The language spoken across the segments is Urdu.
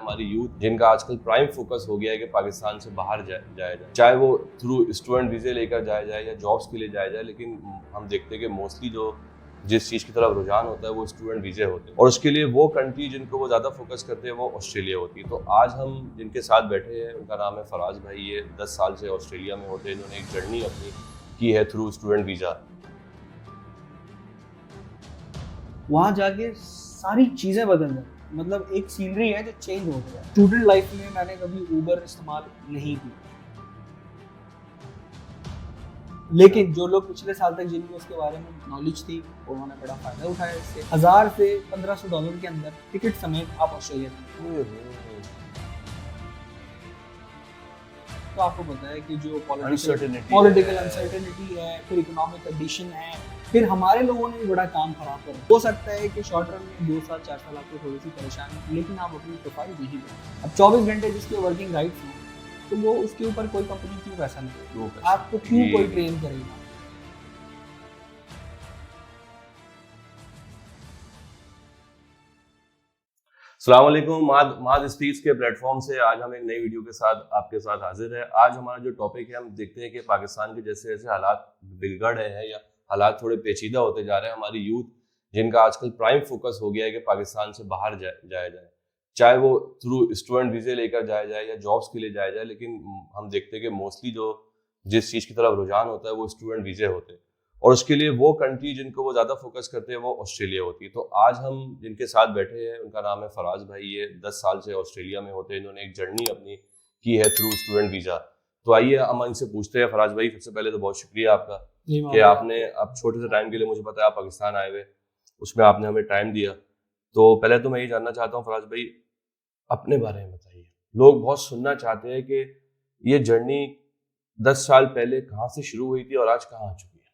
ہماری یوتھ جن کا آج کل پرائم فوکس ہو گیا ہے کہ پاکستان سے باہر جایا جائے، چاہے وہ تھرو اسٹوڈنٹ ویزے لے کر جایا جائے یا جابس کے لیے جایا جائے، لیکن ہم دیکھتے ہیں کہ موسٹلی جو جس چیز کی طرف رجحان ہوتا ہے وہ اسٹوڈنٹ ویزے ہوتے ہیں، اور اس کے لیے وہ کنٹری جن کو وہ زیادہ فوکس کرتے ہیں وہ آسٹریلیا ہوتی ہے۔ تو آج ہم جن کے ساتھ بیٹھے ہیں ان کا نام ہے فراز بھائی، یہ 10 سال سے آسٹریلیا میں ہوتے ہیں، انہوں نے ایک جرنی اپنی کی ہے تھرو اسٹوڈنٹ ویزا۔ وہاں جا کے ساری چیزیں بدل جاتی، مطلب ایک سینری ہے جو چینج ہو گیا۔ اسٹوڈنٹ لائف میں میں نے کبھی اوبر استعمال نہیں کی، لیکن جو لوگ پچھلے سال تک جن کو اس کے بارے میں نالج تھی انہوں نے بڑا فائدہ اٹھایا اس سے۔ 1000 سے $1500 کے اندر ٹکٹ سمیت آپ آسٹریلیا میں۔ تو آپ کو پتا ہے کہ جو پولیٹیکل انسرٹینٹی ہے، پھر اکنامک کنڈیشن ہے، پھر ہمارے لوگوں نے بھی بڑا کام خراب کر ہو سکتا ہے کہ شارٹ ٹرم میں 2 سال 4 سال آپ کو تھوڑی سی پریشانی، لیکن آپ اپنی پروفائل نہیں دیں۔ اب 24 گھنٹے جس کے ورکنگ رائٹس ہیں تو وہ اس کے اوپر کوئی کمپنی کیوں پیسہ نہیں دے، آپ کو کیوں کوئی ٹرین کرے گا؟ السلام علیکم، ماد اسپیکس کے پلیٹ فارم سے آج ہم ایک نئی ویڈیو کے ساتھ آپ کے ساتھ حاضر ہے۔ آج ہمارا جو ٹاپک ہے، ہم دیکھتے ہیں کہ پاکستان کے جیسے جیسے حالات بگڑ رہے ہیں یا حالات تھوڑے پیچیدہ ہوتے جا رہے ہیں، ہماری یوتھ جن کا آج کل پرائم فوکس ہو گیا ہے کہ پاکستان سے باہر جایا جائے، چاہے وہ تھرو اسٹوڈنٹ ویزے لے کر جایا جائے یا جابس کے لیے جایا جائے، لیکن ہم دیکھتے ہیں کہ موسٹلی جو جس چیز کی طرف رجحان ہوتا ہے وہ اسٹوڈنٹ ویزے ہوتے ہیں، اور اس کے لیے وہ کنٹری جن کو وہ زیادہ فوکس کرتے ہیں وہ آسٹریلیا ہوتی ہے۔ تو آج ہم جن کے ساتھ بیٹھے ہیں ان کا نام ہے فراز بھائی، یہ 10 سال سے آسٹریلیا میں ہوتے ہیں، انہوں نے ایک جرنی اپنی کی ہے تھرو اسٹوڈنٹ ویزا۔ تو آئیے ہم ان سے پوچھتے ہیں۔ فراز بھائی، سب سے پہلے تو بہت شکریہ آپ کا کہ آپ نے اب چھوٹے سے ٹائم کے لیے، مجھے پتا ہے آپ پاکستان آئے ہوئے، اس میں آپ نے ہمیں ٹائم دیا۔ تو پہلے تو میں یہ جاننا چاہتا ہوں فراز بھائی، اپنے بارے میں بتائیے، لوگ بہت سننا چاہتے ہیں کہ یہ جرنی 10 سال پہلے کہاں سے شروع ہوئی تھی اور آج کہاں آ چکی ہے؟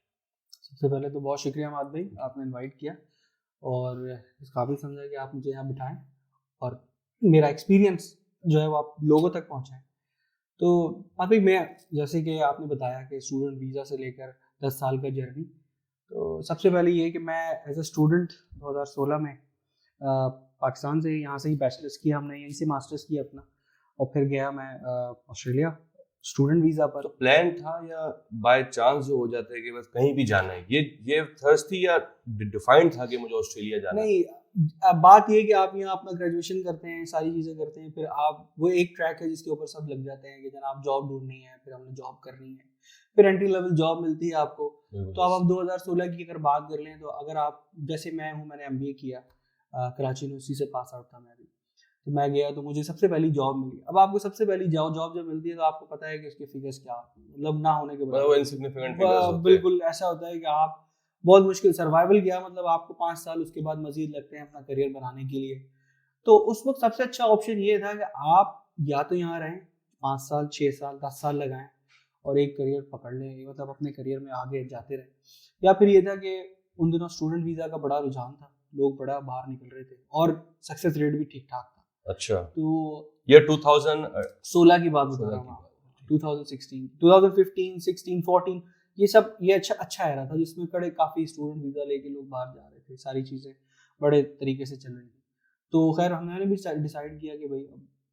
سب سے پہلے تو بہت شکریہ ماد بھائی، آپ نے انوائٹ کیا اور اس قابل سمجھا کہ آپ مجھے یہاں بٹھائیں اور میرا ایکسپیرینس جو ہے وہ آپ لوگوں تک پہنچائیں۔ تو ابھی میں جیسے کہ آپ نے بتایا کہ اسٹوڈنٹ ویزا سے لے کر 10 سال کا جرنی، تو سب سے پہلے یہ کہ میں ایز اے اسٹوڈنٹ 2016 میں پاکستان سے یہاں سے ہی بیچلرس کیا، ہم نے یہیں سے ماسٹرس کیا اپنا، اور پھر گیا میں آسٹریلیا اسٹوڈنٹ ویزا پر۔ تو پلان تھا یا بائی چانس جو ہو جاتا ہے کہ بس کہیں بھی جانا ہے، یہ تھرس تھی یا ڈیفائنڈ تھا کہ مجھے آسٹریلیا جانا ہے؟ نہیں، بات یہ کہ آپ یہاں اپنا گریجویشن کرتے ہیں، ساری چیزیں کرتے ہیں، پھر آپ وہ ایک ٹریک ہے جس کے اوپر سب لگ جاتے ہیں کہ جناب جاب ڈھونڈنی ہے، پھر ہم نے جاب کرنی ہے، پھر انٹری لیول جاب ملتی ہے آپ کو۔ تو اب 2016 کی اگر بات کر لیں تو اگر آپ جیسے میں ہوں، میں نے MBA کیا کراچی یونیورسٹی سے پاس آؤٹ تھا میں بھی، تو میں گیا تو مجھے سب سے پہلی جاب ملی۔ اب آپ کو سب سے پہلی جاب جب ملتی ہے تو آپ کو پتا ہے کہ اس کے فگرز کیا ہوتے ہیں، مطلب نہ ہونے کے بعد بالکل ایسا ہوتا ہے کہ آپ بہت مشکل سروائیول کیا، مطلب آپ کو 5 سال اس کے بعد مزید لگتے ہیں اپنا کریئر بنانے کے لیے۔ تو اس وقت سب سے اچھا آپشن یہ تھا کہ آپ یا تو یہاں رہیں 5 سال 6 سال 10 سال لگائیں اور ایک کریئر پکڑ لیں، مطلب اپنے کریئر میں آگے جاتے رہیں، یا پھر یہ تھا کہ ان دنوں اسٹوڈنٹ ویزا کا بڑا رجحان تھا، لوگ بڑا باہر نکل رہے تھے اور سکسیس ریٹ بھی ٹھیک ٹھاک تھا۔ اچھا، تو یہ 2016 کی بات بتا رہا ہوں، 2016 2015 16 14 یہ اچھا ایرا تھا جس میں کافی اسٹوڈنٹ ویزا لے کے لوگ باہر جا رہے تھے، ساری چیزیں بڑے طریقے سے چل رہی تھی۔ تو خیر ہم نے بھی ڈیسائیڈ کیا کہ بھائی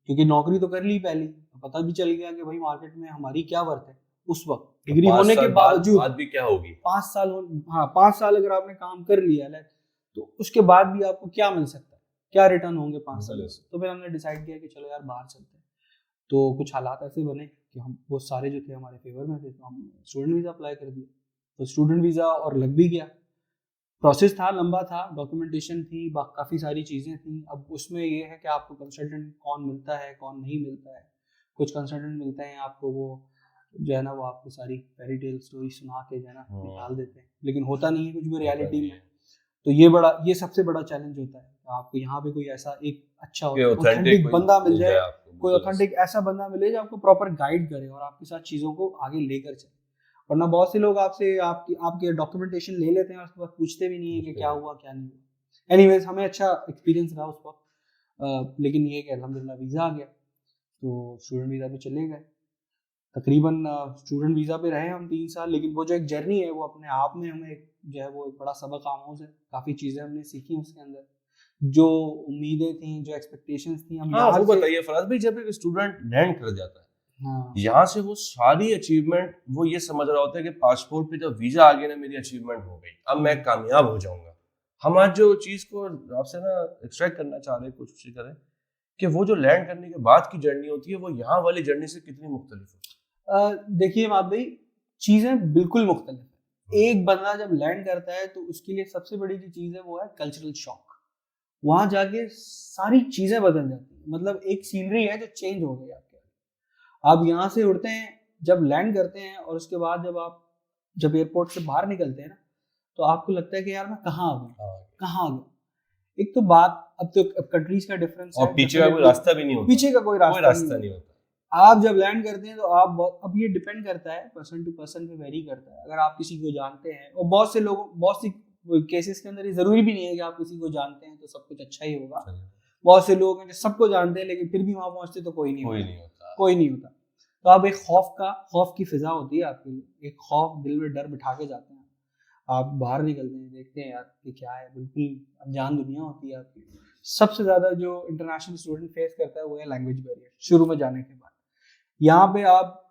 کیونکہ نوکری تو کر لی پہلی، پتہ بھی چل گیا کہ بھائی مارکیٹ میں ہماری کیا ورتھ ہے اس وقت، ڈگری ہونے کے باوجود بھی کیا ہوگی 5 سال، ہاں 5 سال اگر آپ نے کام کر لیا ہے تو اس کے بعد بھی آپ کو کیا مل سکتا ہے، کیا ریٹرن ہوں گے 5 سال سے۔ تو پھر ہم نے ڈیسائیڈ کیا کہ چلو یار باہر چلتے ہیں۔ تو کچھ حالات ایسے بنے کہ ہم وہ سارے جو تھے ہمارے فیور میں تھے، تو ہم اسٹوڈنٹ ویزا اپلائی کر دیا۔ تو اسٹوڈنٹ ویزا اور لگ بھی گیا، پروسیس تھا لمبا تھا، ڈاکیومنٹیشن تھی، کافی ساری چیزیں تھیں۔ اب اس میں یہ ہے کہ آپ کو کنسلٹنٹ کون ملتا ہے کون نہیں ملتا ہے، کچھ کنسلٹنٹ ملتے ہیں آپ کو وہ جو ہے نا وہ آپ کو ساری فیری ٹیل اسٹوری سنا کے جو ہے نا نکال دیتے ہیں، لیکن ہوتا نہیں ہے کچھ بھی ریالٹی میں۔ تو یہ سب سے بڑا چیلنج ہوتا ہے کہ آپ کو یہاں پہ کوئی ایسا ایک اچھا اوتھینٹک بندہ مل جائے، کوئی اوتھینٹک ایسا بندہ ملے جو آپ کو پراپر گائیڈ کرے اور آپ کے ساتھ چیزوں کو آگے لے کر چلے۔ ورنہ بہت سے لوگ آپ سے آپ کے ڈاکیومنٹیشن لے لیتے ہیں اور اس کے بعد پوچھتے بھی نہیں ہیں کہ کیا ہوا کیا نہیں ہوا۔ اینی ویز ہمیں اچھا ایکسپیرینس رہا اس وقت، لیکن یہ کہ الحمدللہ ویزا آ گیا تو اسٹوڈنٹ ویزا پہ چلے گئے۔ تقریباً اسٹوڈنٹ ویزا پہ رہے ہم 3 سال، لیکن وہ جو ایک جرنی ہے وہ اپنے آپ میں ہمیں جو ہے وہ بڑا سبق آموز ہے، کافی چیزیں ہم نے سیکھی اس کے اندر، جو امیدیں تھیں, جو ایکسپیکٹیشنز تھیں, ہم ہاں یہاں وہ سے بتائیے فراز بھائی, جب ایک اسٹوڈنٹ لینڈ کر جاتا ہے ہاں یہاں سے, وہ ساری اچیومنٹ وہ یہ سمجھ رہا ہوتا ہے کہ پاسپورٹ پہ جب ویزا آ گیا نا میری اچیومنٹ ہو گئی, اب میں کامیاب ہو جاؤں گا. ہم آج جو چیز کو آپ سے نا ایکسٹریکٹ کرنا چاہ رہے ہیں, کوشش کریں کہ وہ جو لینڈ کرنے کے بعد کی جرنی ہوتی ہے وہ یہاں والی جرنی سے کتنی مختلف ہوتی ہے. دیکھیے ماد بھائی, چیزیں بالکل مختلف ہیں. ایک بندہ جب لینڈ کرتا ہے تو اس کے لیے سب سے بڑی جو چیز ہے وہ ہے کلچرل شاک. وہاں جا کے ساری چیزیں بدل جاتی ہیں, مطلب ایک سینری ہے جو چینج ہو گئی آپ کے. آپ یہاں سے اڑتے ہیں, جب لینڈ کرتے ہیں, اور اس کے بعد جب ایئرپورٹ سے باہر نکلتے ہیں نا, تو آپ کو لگتا ہے کہ یار میں کہاں آ گیا. ایک تو بات, اب تو کنٹریز کا ڈفرنس ہے, اور پیچھے کا کوئی راستہ بھی نہیں ہوتا, پیچھے کا کوئی راستہ نہیں ہوتا. آپ جب لینڈ کرتے ہیں تو آپ, اب یہ ڈپینڈ کرتا ہے پرسن ٹو پرسن پہ ویری کرتا ہے. اگر آپ کسی کو جانتے ہیں, اور بہت سی کیسز کے اندر یہ ضروری بھی نہیں ہے کہ آپ کسی کو جانتے ہیں تو سب کچھ اچھا ہی ہوگا. بہت سے لوگ ہیں جو سب کو جانتے ہیں لیکن پھر بھی وہاں پہنچتے تو کوئی نہیں ہوتا. تو آپ ایک خوف کی فضا ہوتی ہے آپ کے لیے, ایک خوف دل میں ڈر بٹھا کے جاتے ہیں. آپ باہر نکلتے ہیں, دیکھتے ہیں یار یہ کیا ہے, بالکل انجان دنیا ہوتی ہے آپ کی. سب سے زیادہ جو انٹرنیشنل اسٹوڈنٹ فیس کرتا ہے وہ ہے لینگویج بیریئر. شروع میں جانے کے بعد یہاں پہ آپ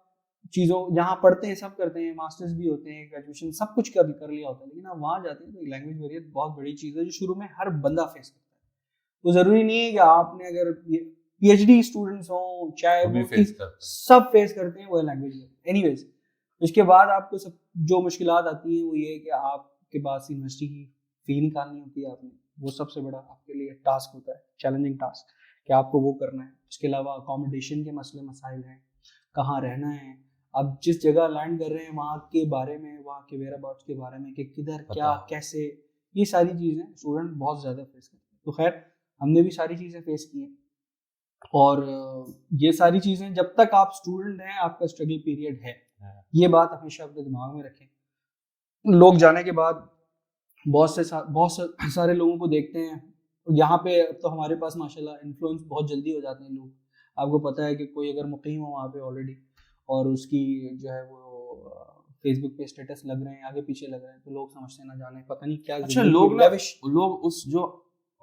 جہاں پڑھتے ہیں سب کرتے ہیں, ماسٹرز بھی ہوتے ہیں, گریجویشن سب کچھ کر لیا ہوتا ہے, لیکن آپ وہاں جاتے ہیں تو لینگویج بیریئر بہت بڑی چیز ہے جو شروع میں ہر بندہ فیس کرتا ہے. وہ ضروری نہیں ہے کہ آپ نے اگر پی ایچ ڈی اسٹوڈنٹس ہوں, چاہے وہ سب فیس کرتے ہیں وہ لینگویج بیریئر. اینی ویز اس کے بعد آپ کو سب جو مشکلات آتی ہیں وہ یہ ہے کہ آپ کے پاس یونیورسٹی کی فی نکالنی ہوتی ہے آپ نے. وہ سب سے بڑا آپ کے لیے ٹاسک ہوتا ہے, چیلنجنگ ٹاسک, کہ آپ کو وہ کرنا ہے. اس کے علاوہ اکاموڈیشن کے مسئلے مسائل ہیں, کہاں رہنا ہے, اب جس جگہ لینڈ کر رہے ہیں وہاں کے بارے میں, وہاں کے ویئر اباؤٹس کے بارے میں, کہ کدھر کیا کیسے, یہ ساری چیزیں اسٹوڈنٹ بہت زیادہ فیس کرتے ہیں. تو خیر ہم نے بھی ساری چیزیں فیس کی ہیں, اور یہ ساری چیزیں جب تک آپ اسٹوڈنٹ ہیں آپ کا اسٹرگل پیریڈ ہے, یہ بات ہمیشہ اپنے دماغ میں رکھیں. لوگ جانے کے بعد بہت سارے لوگوں کو دیکھتے ہیں یہاں پہ. اب تو ہمارے پاس ماشاءاللہ انفلوئنس بہت جلدی ہو جاتے ہیں لوگ. آپ کو پتہ ہے کہ کوئی اگر مقیم ہو وہاں پہ آلریڈی, اور اس کی جو ہے وہ فیس بک پہ اسٹیٹس لگ رہے ہیں, آگے پیچھے لگ رہے ہیں, تو لوگ سمجھتے نہ جانے پتہ نہیں کیا. اچھا, لوگ اس جو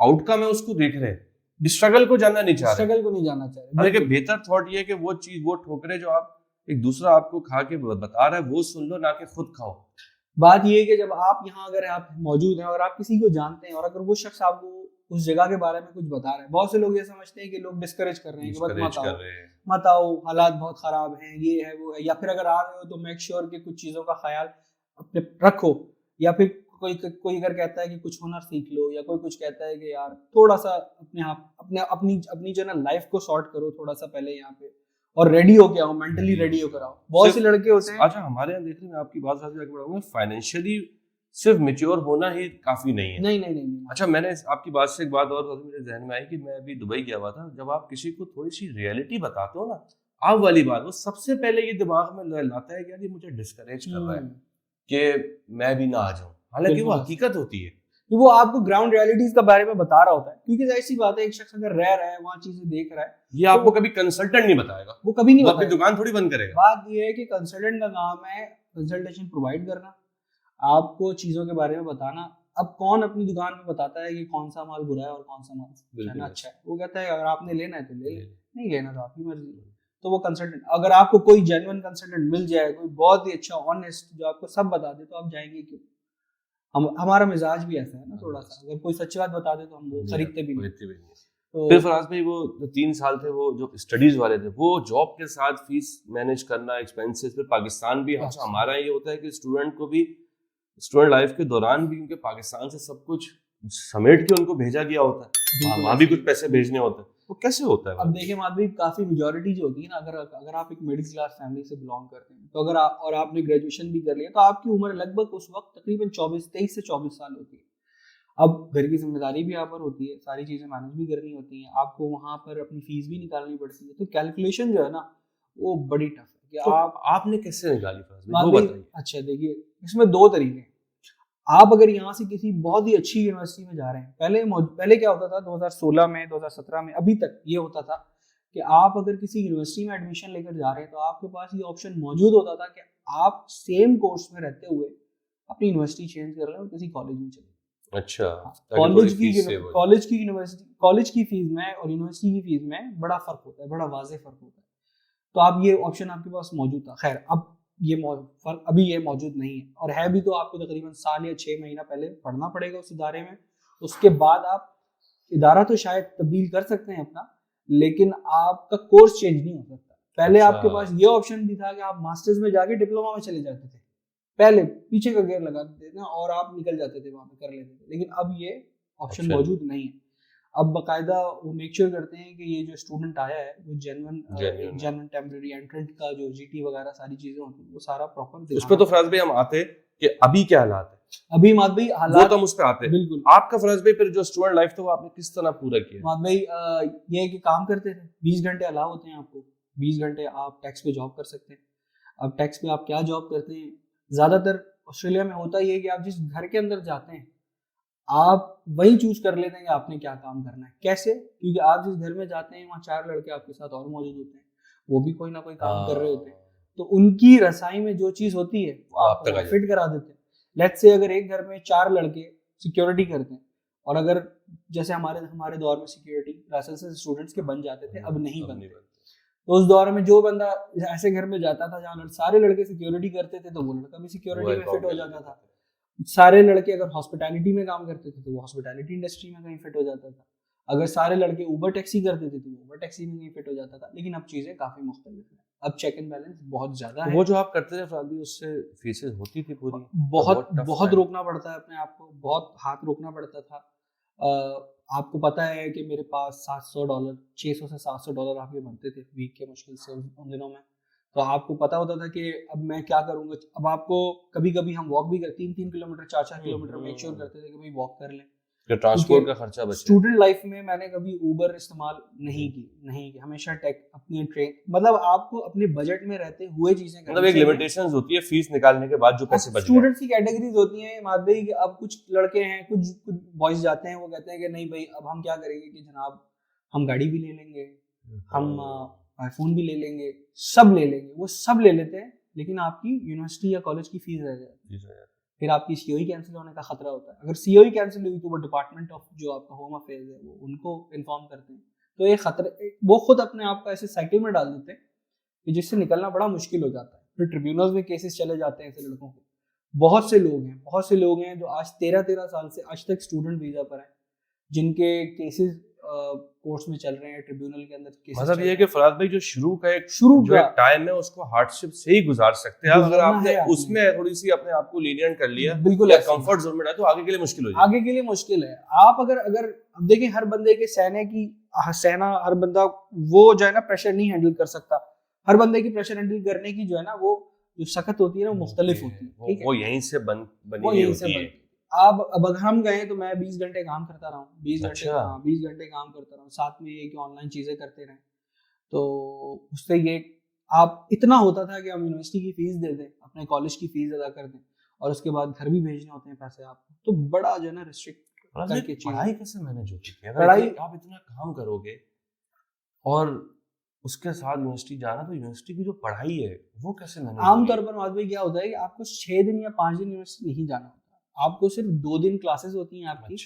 آؤٹ کم ہے اس کو دیکھ رہے ہیں, اسٹرگل کو جاننا نہیں چاہ رہے. لیکن بہتر تھاٹ یہ ہے کہ وہ چیز, وہ ٹھوکرے جو آپ ایک دوسرا آپ کو کھا کے بتا رہا ہے وہ سن لو, نہ کہ خود کھاؤ. بات یہ ہے کہ جب آپ یہاں اگر آپ موجود ہیں اور آپ کسی کو جانتے ہیں, اور اگر وہ شخص آپ کو اس جگہ کے بارے میں کچھ بتا رہا ہے, بہت سے لوگ یہ سمجھتے ہیں کہ لوگ ڈسکریج کر رہے ہیں کہ مت آؤ, حالات بہت خراب ہیں, یہ ہے وہ ہے, یا پھر اگر آ رہے ہو تو میک شیور کہ کچھ چیزوں کا خیال اپنے رکھو, یا پھر کوئی اگر کہتا ہے کہ کچھ ہنر سیکھ لو, یا کوئی کچھ کہتا ہے کہ یار تھوڑا سا اپنی جو ہے نا لائف کو سارٹ کرو تھوڑا سا پہلے یہاں پہ, اور ریڈی ہو کے آؤ, مینٹلی ریڈی ہو کر آؤ. بہت سے لڑکے ہوتے ہیں. اچھا, ہمارے یہاں دیکھ رہے ہیں آپ کی بات آگے بڑھاؤں گا, فائنینشلی صرف میچور ہونا ہی کافی نہیں ہے. نہیں. اچھا, میں نے آپ کی بات سے ایک بات اور میرے ذہن میں آئی کہ میں ابھی دبئی گیا ہوا تھا. جب آپ کسی کو تھوڑی سی ریئلٹی بتاتے ہو نا, آپ والی بات, وہ سب سے پہلے یہ دماغ میں لاتا ہے کہ یار یہ مجھے ڈسکریج کر رہا ہے کہ میں بھی نہ آ جاؤں, حالانکہ وہ حقیقت ہوتی ہے. وہ آپ کو گراؤنڈ ریئلٹیز کے بارے میں بتا رہا ہوتا ہے, کیونکہ ظاہر سی بات ہے ایک شخص اگر رہ رہا ہے وہاں چیزیں دیکھ رہا ہے, یہ آپ کو کبھی کنسلٹنٹ نہیں بتائے گا, وہ کبھی نہیں اپنی دکان تھوڑی بند کرے گا. بات یہ ہے کہ کنسلٹنٹ کا کام ہے کنسلٹیشن پرووائڈ کرنا, آپ کو چیزوں کے بارے میں بتانا. اب کون اپنی دکان میں بتاتا ہے کہ کون سا مال برا ہے اور کون سا مال اچھا ہے؟ وہ کہتا ہے اگر آپ نے لینا ہے تو لے لیں, نہیں لینا تو آپ کی مرضی. تو وہ کنسلٹنٹ, اگر آپ کو کوئی جینوئن کنسلٹنٹ مل جائے, کوئی بہت ہی اچھا آنیسٹ جو آپ کو سب بتا دے, تو آپ جائیں گے کیوں؟ ہمارا مزاج بھی ایسا ہے نا تھوڑا سا, اگر کوئی سچ بات بتا دے تو ہم وہ خریدتے بھی نہیں. پھر فراز بھائی وہ جو 3 سال تھے وہ جو اسٹڈیز والے تھے, وہ جاب کے ساتھ فیس مینیج کرنا, ایکسپینسز, پھر پاکستان بھی. اچھا, ہمارا یہ ہوتا ہے کہ اسٹوڈنٹ کو بھی اسٹوڈنٹ لائف کے دوران بھی کیونکہ پاکستان سے سب کچھ سمیٹ کے ان کو بھیجا گیا ہوتا ہے, وہاں بھی کچھ پیسے بھیجنے ہوتے ہیں. وہ کیسے ہوتا ہے؟ اب دیکھیں مادھوی, کافی میجورٹی جو ہوتی ہے نا, اگر آپ ایک مڈل کلاس فیملی سے بلانگ کرتے ہیں تو اور آپ نے گریجویشن بھی کر لیا, تو آپ کی عمر لگ بھگ اس وقت تقریباً 23 سے 24 سال ہوتی ہے. اب گھر کی ذمہ داری بھی آپ پر ہوتی ہے, ساری چیزیں مینیج بھی کرنی ہوتی ہیں, آپ کو وہاں پر اپنی فیس بھی نکالنی پڑتی ہے, تو کیلکولیشن جو ہے نا وہ بڑی ٹف ہے. کہ آپ نے کیسے نکالی فراز؟ اچھا دیکھیے, اس میں 2 طریقے ہیں. آپ اگر یہاں سے کسی بہت ہی اچھی یونیورسٹی میں جا رہے ہیں, پہلے کیا ہوتا تھا 2016 میں 2017 میں ابھی تک یہ ہوتا تھا کہ آپ اگر کسی یونیورسٹی میں ایڈمیشن لے کر جا رہے ہیں تو آپ کے پاس یہ آپشن موجود ہوتا تھا کہ آپ سیم کورس میں رہتے ہوئے اپنی یونیورسٹی چینج کر لیں اور کسی کالج میں چلے. اچھا, کالج کی فیس میں اور یونیورسٹی کی فیس میں بڑا فرق ہوتا ہے, بڑا واضح فرق ہوتا ہے. تو آپ یہ آپشن آپ کے پاس موجود تھا. خیر اب یہ فرق ابھی یہ موجود نہیں ہے, اور ہے بھی تو آپ کو تقریباً سال یا 6 مہینہ پہلے پڑھنا پڑے گا اس ادارے میں. اس کے بعد آپ ادارہ تو شاید تبدیل کر سکتے ہیں اپنا, لیکن آپ کا کورس چینج نہیں ہو سکتا. پہلے آپ کے پاس یہ آپشن بھی تھا کہ آپ ماسٹرز میں جا کے ڈپلوما میں چلے جاتے تھے, پہلے پیچھے کا گیئر لگا دیتے تھے اور آپ نکل جاتے تھے وہاں پہ کر لیتے تھے. لیکن اب یہ آپشن موجود نہیں ہے. اب باقاعدہ وہ میک شیور کرتے ہیں کہ یہ جو اسٹوڈنٹ آیا ہے وہ جینون ٹیمپریری انٹرنٹ کا جو جی ٹی وغیرہ ساری چیزیں ہوتی ہیں وہ سارا پراپر. اس پہ تو فراز بھائی ہم آتے کہ ابھی کیا حالات ہے, ابھی مات بھائی وہ تو ہم اس پہ آتے ہیں. بالکل آپ کا فراز بھائی پھر جو اسٹوڈنٹ لائف تھا وہ آپ نے کس طرح پورا کیا؟ مات بھائی یہ کہ کام کرتے تھے, 20 گھنٹے الاؤ ہوتے ہیں آپ کو, 20 گھنٹے آپ ٹیکس پہ جاب کر سکتے ہیں. اب ٹیکس پہ آپ کیا جاب کرتے ہیں, زیادہ تر آسٹریلیا میں ہوتا یہ ہے کہ آپ جس گھر کے اندر جاتے ہیں آپ وہی چوز کر لیتے ہیں کہ آپ نے کیا کام کرنا ہے. کیسے؟ کیونکہ آپ جس گھر میں جاتے ہیں وہاں 4 لڑکے آپ کے ساتھ اور موجود ہوتے ہیں, وہ بھی کوئی نہ کوئی کام کر رہے ہوتے ہیں, تو ان کی رسائی میں جو چیز ہوتی ہے وہ آپ کو فٹ کرا دیتے ہیں. لیٹس سے اگر ایک گھر میں 4 لڑکے سیکیورٹی کرتے ہیں, اور اگر جیسے ہمارے دور میں سیکیورٹی لائسنس اسٹوڈنٹس کے بن جاتے تھے, اب نہیں بنتے. تو اس دور میں جو بندہ ایسے گھر میں جاتا تھا جہاں سارے لڑکے سیکیورٹی کرتے تھے تو وہ لڑکا بھی سیکیورٹی میں فٹ ہو جاتا تھا. سارے لڑکے اگر ہاسپٹیلٹی میں کام کرتے تھے تو وہ ہاسپٹیلٹی انڈسٹری میں کہیں فٹ ہو جاتا تھا. اگر سارے لڑکے اوبر ٹیکسی کرتے تھے تو وہ اوبر ٹیکسی میں کہیں فٹ ہو جاتا تھا. لیکن اب چیزیں کافی مختلف ہیں, اب چیک اینڈ بیلنس بہت زیادہ ہے. وہ جو آپ کرتے تھے فرادی اس سے فیسز ہوتی تھی پوری, بہت روکنا پڑتا ہے اپنے آپ کو, بہت ہاتھ روکنا پڑتا تھا. آپ کو پتا ہے کہ میرے پاس $700 $600 سے $700 آپ کے بنتے تھے ویک کے مشکل سے ان دنوں میں. تو آپ کو پتا ہوتا تھا کہ اب میں کیا کروں گا. اب آپ کو کبھی کبھی ہم واک بھی کرتے 3 کلومیٹر 4 کلومیٹر میک شیور کرتے تھے کہ بھائی واک کر لیں, ٹرانسپورٹ کا خرچہ بچے. اسٹوڈنٹ لائف میں میں نے کبھی اوبر استعمال نہیں کی, ہمیشہ اپنی ٹرین, مطلب آپ کو اپنے بجٹ میں رہتے ہوئے چیزیں کرنی, مطلب ایک لمیٹیشنز ہوتی ہے فیس نکالنے کے بعد جو پیسے بچ گئے. اسٹوڈنٹس کی کیٹیگریز ہوتی ہیں مات بھائی کہ اب کچھ لڑکے ہیں, کچھ بوائز جاتے ہیں, وہ کہتے ہیں کہ نہیں بھائی اب ہم کیا کریں گے کہ جناب ہم گاڑی بھی لے لیں گے, ہم آئی فون بھی لے لیں گے, سب لے لیں گے. وہ سب لے لیتے ہیں لیکن آپ کی یونیورسٹی یا کالج کی فیس رہ جاتی ہے, پھر آپ کی سی او ای کینسل ہونے کا خطرہ ہوتا ہے. اگر سی او ای کینسل ہوئی تو وہ ڈپارٹمنٹ آف جو آپ کا ہوم افیئرز ہے وہ ان کو انفارم کرتے ہیں. تو یہ خطرہ وہ خود اپنے آپ کو ایسے سائیکل میں ڈال دیتے ہیں کہ جس سے نکلنا بڑا مشکل ہو جاتا ہے. پھر ٹریبیونلز میں کیسز چلے جاتے ہیں ایسے لڑکوں کے. بہت سے لوگ ہیں جو آج 13 سال سے آج تک اسٹوڈنٹ ویزا پر ہیں, جن کے کیسز کورس میں چل رہے ہیں ٹریبیونل کے اندر. مطلب یہ ہے کہ فراز بھائی جو شروع کا ایک ٹائم ہے اس کو ہارڈ شپ سے ہی گزار سکتے ہیں. اگر آپ نے اس میں تھوڑی سی اپنے آپ کو لینینٹ کر لیا, بالکل کمفرٹ زون میں رہا, تو آگے کے لیے مشکل ہو جائے. آگے کے لیے مشکل ہے. آپ اگر اب دیکھیں ہر بندے کے سہنا ہر بندہ وہ جو ہے نا پریشر نہیں ہینڈل کر سکتا. ہر بندے کی پریشر ہینڈل کرنے کی جو ہے نا وہ جو سخت ہوتی ہے نا وہ مختلف ہوتی ہے. وہ یہیں سے بنی ہوتی ہے. اب اگر ہم گئے تو میں 20 گھنٹے کام کرتا رہا ہوں, 20 گھنٹے کام کرتا رہا ہوں, ساتھ میں یہ کہ آن لائن چیزیں کرتے رہیں. تو اس سے یہ آپ اتنا ہوتا تھا کہ ہم یونیورسٹی کی فیس دے دیں, اپنے کالج کی فیس ادا کر دیں, اور اس کے بعد گھر بھی بھیجنے ہوتے ہیں پیسے آپ کو. تو بڑا جو ہے نا ریسٹرکٹ کر کے پڑھائی کیسے مینیج ہوتی ہے؟ پڑھائی آپ اتنا کام کرو گے اور اس کے ساتھ یونیورسٹی جانا, تو یونیورسٹی کی جو پڑھائی ہے وہ کیسے مینیج؟ عام طور پر بات کیا ہوتا ہے کہ آپ کو 6 دن یا 5 دن یونیورسٹی نہیں جانا ہوتا, آپ کو صرف 2 دن کلاسز ہوتی ہیں آپ کی.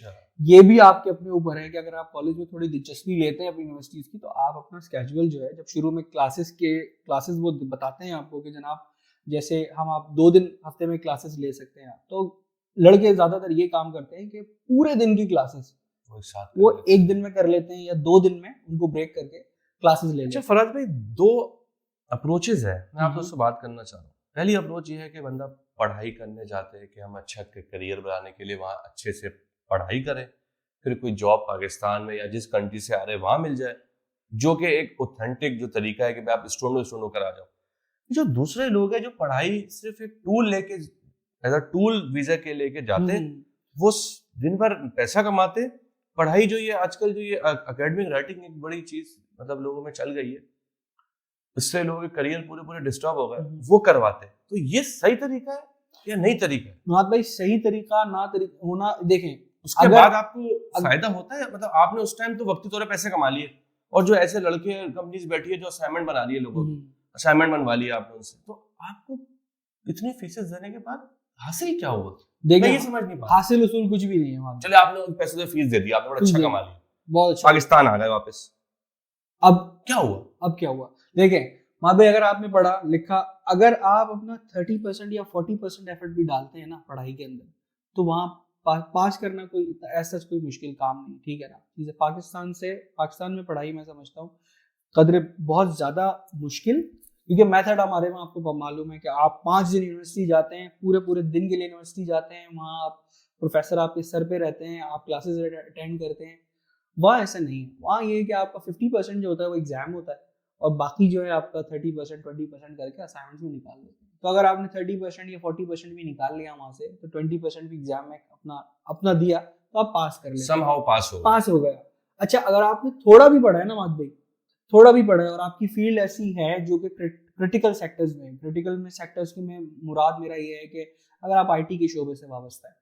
یہ بھی آپ کے اپنے اوپر ہے کہ اگر آپ کالج میں تھوڑی دلچسپی لیتے ہیں اپنی یونیورسٹیز کی, تو آپ اپنا اسکیجول جو ہے جب شروع میں کلاسز وہ بتاتے ہیں آپ کو کہ جناب جیسے آپ 2 دن ہفتے میں کلاسز لے سکتے ہیں, تو لڑکے زیادہ تر یہ کام کرتے ہیں کہ پورے دن کی کلاسز وہ 1 دن میں کر لیتے ہیں یا 2 دن میں ان کو بریک کر کے کلاسز لے لیتے ہیں. فراز بھائی 2 اپروچز ہیں, میں آپ سے بات کرنا چاہ رہا ہوں. پہلی اپروچ یہ ہے کہ بندہ پڑھائی کرنے جاتے ہیں کہ ہم اچھا کریئر بنانے کے لیے وہاں اچھے سے پڑھائی کریں, پھر کوئی جاب پاکستان میں یا جس کنٹری سے آ رہے وہاں مل جائے, جو کہ ایک اوتھینٹک جو طریقہ ہے کہ آپ اسٹوڈنٹ ہو کر آ جاؤ. جو دوسرے لوگ ہیں جو پڑھائی صرف ایک ٹول لے کے ایز اے ٹول ویزا کے لے کے جاتے ہیں, وہ دن بھر پیسہ کماتے. پڑھائی جو یہ آج کل جو یہ اکیڈمک رائٹنگ ایک بڑی چیز مطلب لوگوں میں چل گئی ہے, اس سے لوگوں کے کریئر پورے ڈسٹرب ہو گئے, وہ کرواتے. تو یہ صحیح طریقہ ہے یا نہیں طریقہ ہے؟ نواد بھائی صحیح طریقہ نہ ہونا, دیکھیں اس کے بعد آپ کو فائدہ ہوتا ہے. مطلب آپ نے اس ٹائم تو وقتی طور پہ پیسے کما لیے, اور جو ایسے لڑکے کمپنیز بیٹھی ہے جو اسائنمنٹ بنا لیے, لوگوں کو اسائنمنٹ بنوا لیا آپ نے ان سے, تو آپ کو اتنی فیسز دینے کے بعد حاصل کیا ہوا میں دیکھیں یہ سمجھ نہیں پا رہا. حاصل اصول کچھ بھی نہیں ہے وہاں پہ. چلے آپ نے ان پیسوں سے فیس دے دی, آپ نے بڑا اچھا کما لیا, بہت اچھا. پاکستان آ گئے واپس, اب کیا ہوا؟ اب کیا ہوا دیکھیں وہاں پہ اگر آپ نے پڑھا لکھا, اگر آپ اپنا 30% یا 40% ایفرٹ بھی ڈالتے ہیں نا پڑھائی کے اندر, تو وہاں پاس کرنا کوئی ایسا کوئی مشکل کام نہیں, ٹھیک ہے نا. پاکستان میں پڑھائی میں سمجھتا ہوں قدر بہت زیادہ مشکل, کیونکہ میتھڈ ہمارے وہاں آپ کو معلوم ہے کہ آپ 5 دن یونیورسٹی جاتے ہیں, پورے دن کے لیے یونیورسٹی جاتے ہیں, وہاں آپ پروفیسر آپ کے سر پہ رہتے ہیں, آپ کلاسز اٹینڈ کرتے ہیں. وہاں ایسا نہیں ہے, وہاں یہ ہے کہ آپ کا 50% جو ہوتا ہے وہ ایگزام ہوتا ہے, اور باقی جو ہے آپ کا 30% 20% کر کے اسائنمنٹس بھی نکال دیتے ہیں. تو اگر آپ نے 30% یا 40% بھی نکال لیا وہاں سے, تو 20% بھی ایگزام میں اپنا دیا تو آپ پاس کر لیں, سم ہاؤ پاس ہو گیا. اچھا اگر آپ نے تھوڑا بھی پڑھا ہے نا مات بھائی, تھوڑا بھی پڑھا ہے, اور آپ کی فیلڈ ایسی ہے جو کہ کرٹیکل سیکٹرز میں, سیکٹرز کی میں مراد میرا یہ ہے کہ اگر آپ آئی ٹی کے شعبے سے وابستہ ہے,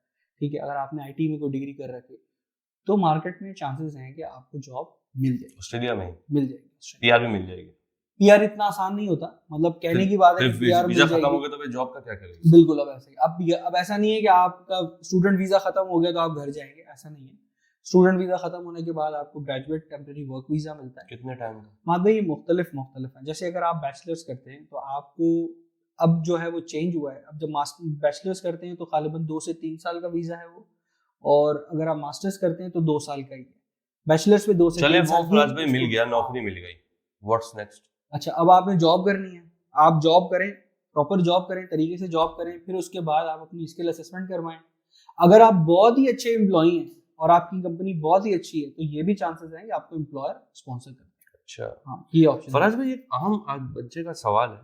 ٹھیک ہے, اگر آپ نے آئی ٹی میں کوئی ڈگری کر رکھی, تو مارکیٹ میں چانسز ہیں کہ آپ کو جاب مل جائے گی, آسٹریلیا میں مل جائے گی. پی آر بھی مل جائے گی. پی آر اتنا آسان نہیں ہوتا, مطلب کہنے کی بات ہے کہ پی آر مل ویزا جائے ختم گی. ہو گیا تو جاب کا کیا کریں گے؟ بالکل. اب ایسا ہی اب ایسا نہیں ہے کہ آپ کا اسٹوڈنٹ ویزا ختم ہو گیا تو آپ گھر جائیں گے, ایسا نہیں ہے. اسٹوڈنٹ ویزا ختم ہونے کے بعد آپ کو گریجویٹ ٹیمپرری ورک ویزا ملتا ہے. کتنے ٹائم کا؟ مادہ یہ مختلف ہیں. جیسے اگر آپ بیچلرس کرتے ہیں تو آپ کو اب جو ہے وہ چینج ہوا ہے, اب جب بیچلرس کرتے ہیں تو غالباً 2 سے 3 سال کا ویزا ہے وہ, اور اگر آپ ماسٹرس کرتے ہیں تو 2 سال کا ہی ہے. بیچلرس میں 2 سے 3 سال. فراز بھائی مل گیا, نوکری مل گئی, واٹس نیکسٹ؟ اچھا اب آپ نے جاب کرنی ہے, آپ جاب کریں, پراپر جاب کریں, طریقے سے جاب کریں, پھر اس کے بعد آپ اپنی اسکل اسسمنٹ کروائیں. اگر آپ بہت ہی اچھے امپلائی ہیں اور آپ کی کمپنی بہت ہی اچھی ہے, تو یہ بھی چانسز ہیں کہ آپ کو امپلائر اسپانسر کرے. اچھا ہاں یہ آپشن. فراز بھائی ایک اہم آج بچے کا سوال ہے,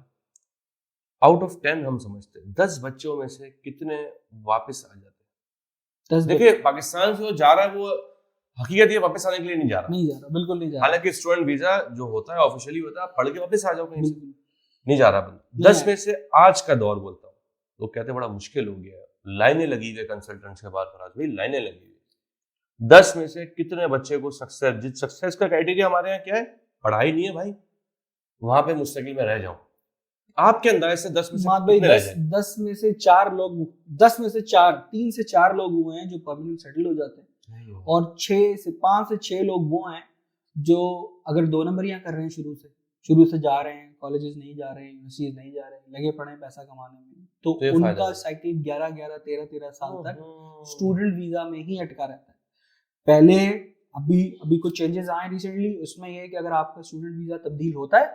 آؤٹ آف 10 ہم سمجھتے ہیں 10 بچوں میں سے کتنے واپس آ جاتے ہیں؟ دیکھیے پاکستان سے جو جا رہا ہے وہ حقیقت یہ واپس آنے کے لیے نہیں جا رہا, بالکل نہیں جا رہا. حالانکہ اسٹوڈنٹ ویزا جو ہوتا ہے آفیشلی ہوتا ہے, آپ پڑھ کے واپس آ جاؤ کہیں سے, نہیں جا رہا بندہ. 10 میں سے آج کا دور بولتا ہوں, لوگ کہتے ہیں بڑا مشکل ہو گیا, لائنیں لگی ہوئی کنسلٹنٹس کے بعد. فراز بھائی لائنیں لگی ہوئی, 10 میں سے کتنے بچے کو سکسیس کا کرائٹیریا ہمارے یہاں کیا ہے؟ پڑھائی نہیں ہے بھائی, وہاں پہ مستقل میں رہ جاؤں. آپ کے انداز سے 10 میں سے کتنے رہ جائیں؟ 10 میں سے 4 لوگ, 10 میں سے 3 سے 4 لوگ ہوئے ہیں جو پرماننٹ سیٹل ہو جاتے ہیں, اور 5 سے 6 لوگ وہ ہیں جو اگر 2 نمبریاں کر رہے ہیں شروع سے جا رہے ہیں, کالجز نہیں جا رہے ہیں, یونیورسٹیز نہیں جا رہے ہیں, لگے پڑے ہیں پیسہ کمانے میں, تو ان کا سائیکل 11 سال تک اسٹوڈنٹ ویزا میں ہی اٹکا رہتا ہے. پہلے ابھی کچھ چینجز آئے ریسنٹلی, اس میں یہ ہے کہ اگر آپ کا اسٹوڈنٹ ویزا تبدیل ہوتا ہے,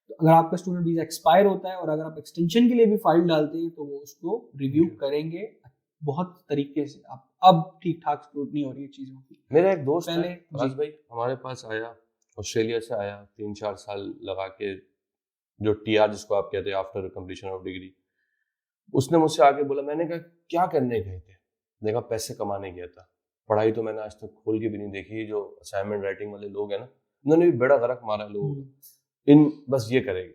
تو اگر آپ کا اسٹوڈنٹ ویزا ایکسپائر ہوتا ہے اور اگر آپ ایکسٹینشن کے لیے بھی فائل ڈالتے ہیں, تو وہ اس کو ریویو کریں گے بہت طریقے سے. اب ٹھیک ٹھاک اسکروٹنی ہو رہی ہے چیزوں کی. میرا ایک دوست ہے فراز بھائی, ہمارے پاس آیا, آسٹریلیا سے آیا, 3-4 سال لگا کے, جو ٹی آر جس کو آپ کہتے ہیں آفٹر کمپلیشن آف ڈگری. اس نے مجھ سے آ کے بولا, میں نے کہا کیا کرنے گئے تھے؟ میں نے کہا پیسے کمانے گیا تھا, پڑھائی تو میں نے آج تک کھول کے بھی نہیں دیکھی. جو اسائنمنٹ رائٹنگ والے لوگ ہیں نا, انہوں نے بھی بیڑا غرق مارا لوگوں کو, ان بس یہ کرے گی.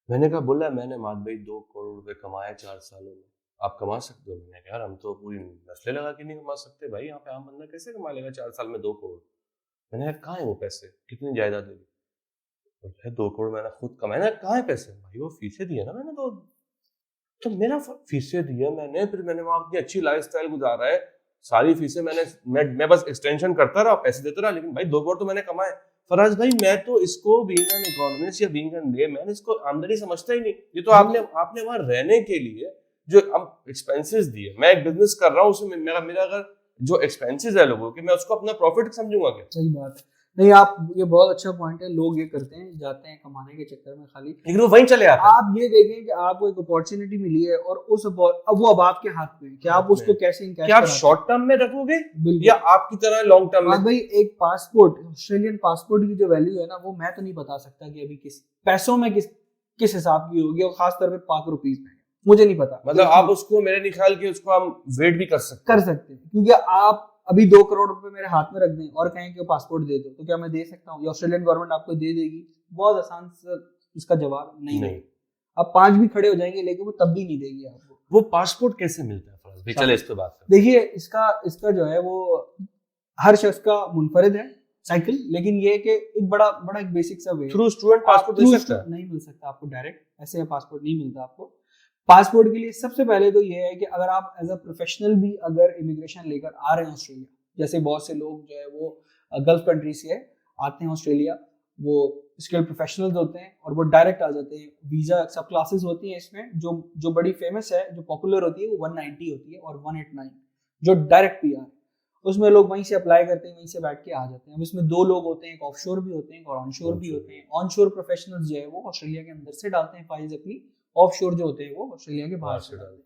میں نے کہا بولا میں نے مات بھائی 2 کروڑ روپے کمائے 4 سالوں میں, آپ کما سکتے ہو؟ میں نے کہا یار ہم تو پوری نسلیں لگا کے نہیں کما سکتے بھائی, یہاں پہ عام بندہ کیسے کما لے گا 4 سال میں 2 کروڑ؟ میں نے کہا کہاں ہیں وہ پیسے, کتنی جائیداد دی؟ 2 کروڑ میں نے خود کمایا. کہاں ہے پیسے؟ بھائی وہ فیسیں دی ہے نا میں نے, تو میرا فیسیں دی ہے میں نے, پھر میں نے وہاں اپنی اچھی لائف اسٹائل گزارا ہے, ساری فیسیں میں بس ایکسٹینشن کرتا رہا, پیسے دیتا رہا, لیکن بھائی 2 کروڑ تو میں نے کمائے. فراز بھائی میں تو اس کو بینگ این اکانومسٹ یا بینگ این ڈے, میں نے اس کو آمدنی سمجھتا ہی نہیں. یہ تو آپ نے وہاں رہنے کے لیے جو ایکسپینسز دیے, میں ایک بزنس کر رہا ہوں, اس میں میرا اگر جو ایکسپینسز ہے لوگوں کے, میں اس کو اپنا پروفٹ سمجھوں گا کیا؟ صحیح بات ہے. نہیں آپ, یہ بہت اچھا پوائنٹ ہے. لوگ یہ کرتے ہیں, جاتے ہیں کمانے کے چکر میں خالی, لیکن وہ وہیں چلے آتے ہیں. آپ یہ دیکھیں کہ آپ کو ایک اپارچونٹی ملی ہے, اور اس اب وہ اب آپ کے ہاتھ میں ہے کہ آپ اس کو کیسے انکیش کیا آپ شارٹ ٹرم میں رکھو گے یا آپ کی طرح لانگ ٹرم میں؟ بھائی ایک پاسپورٹ, آسٹریلین پاسپورٹ کی جو ویلیو ہے نا, وہ میں تو نہیں بتا سکتا کہ ابھی کس پیسوں میں کس حساب کی ہوگی, اور خاص طور پہ پاک روپیز میں مجھے نہیں پتا. مطلب آپ اس کو, میرے نہیں خیال کہ اس کو ہم ویٹ بھی کر سکتے ہیں, کیونکہ آپ ابھی 2 کروڑ روپے میرے ہاتھ میں رکھ دیں اور کہیں کہ پاسپورٹ دے دو, تو کیا میں دے سکتا ہوں؟ یا آسٹریلین گورنمنٹ آپ کو دے دے گی؟ بہت آسان سے اس کا جواب نہیں. اب 5 بھی کھڑے ہو جائیں گے لیکن وہ تب بھی نہیں دے گی آپ کو. وہ پاسپورٹ کیسے ملتا ہے؟ چلے اس پہ بات کریں. دیکھیے اس کا جو ہے وہ ہر شخص کا منفرد ہے سائیکل, لیکن یہ کہ ایک بڑا ایک بیسک سا وے تھرو اسٹوڈنٹ پاسپورٹ دے سکتا ہے, نہیں مل سکتا آپ کو ڈائریکٹ, ایسے پاسپورٹ نہیں ملتا آپ کو. پاسپورٹ کے لیے سب سے پہلے تو یہ ہے کہ اگر آپ ایز اے پروفیشنل بھی اگر امیگریشن لے کر آ رہے ہیں آسٹریلیا، جیسے بہت سے لوگ جو ہے وہ گلف کنٹری سے آتے ہیں آسٹریلیا، وہ اسکل پروفیشنلز ہوتے ہیں اور وہ ڈائریکٹ آ جاتے ہیں. ویزا سب کلاسز ہوتی ہیں اس میں، جو بڑی فیمس ہے جو پاپولر ہوتی ہے وہ 190 ہوتی ہے اور 189 جو ڈائریکٹ پی آر، اس میں لوگ وہیں سے اپلائی کرتے ہیں، وہیں سے بیٹھ کے آ جاتے ہیں. اب اس میں دو لوگ ہوتے ہیں، ایک آف شور بھی ہوتے ہیں اور آن شور بھی ہوتے ہیں. آن شور پروفیشنلز جو ہے وہ آسٹریلیا کے اندر سے ڈالتے ہیں فائلز اپنی، آف شور جو ہوتے ہیں وہ آسٹریلیا کے باہر سے ڈالتے ہیں.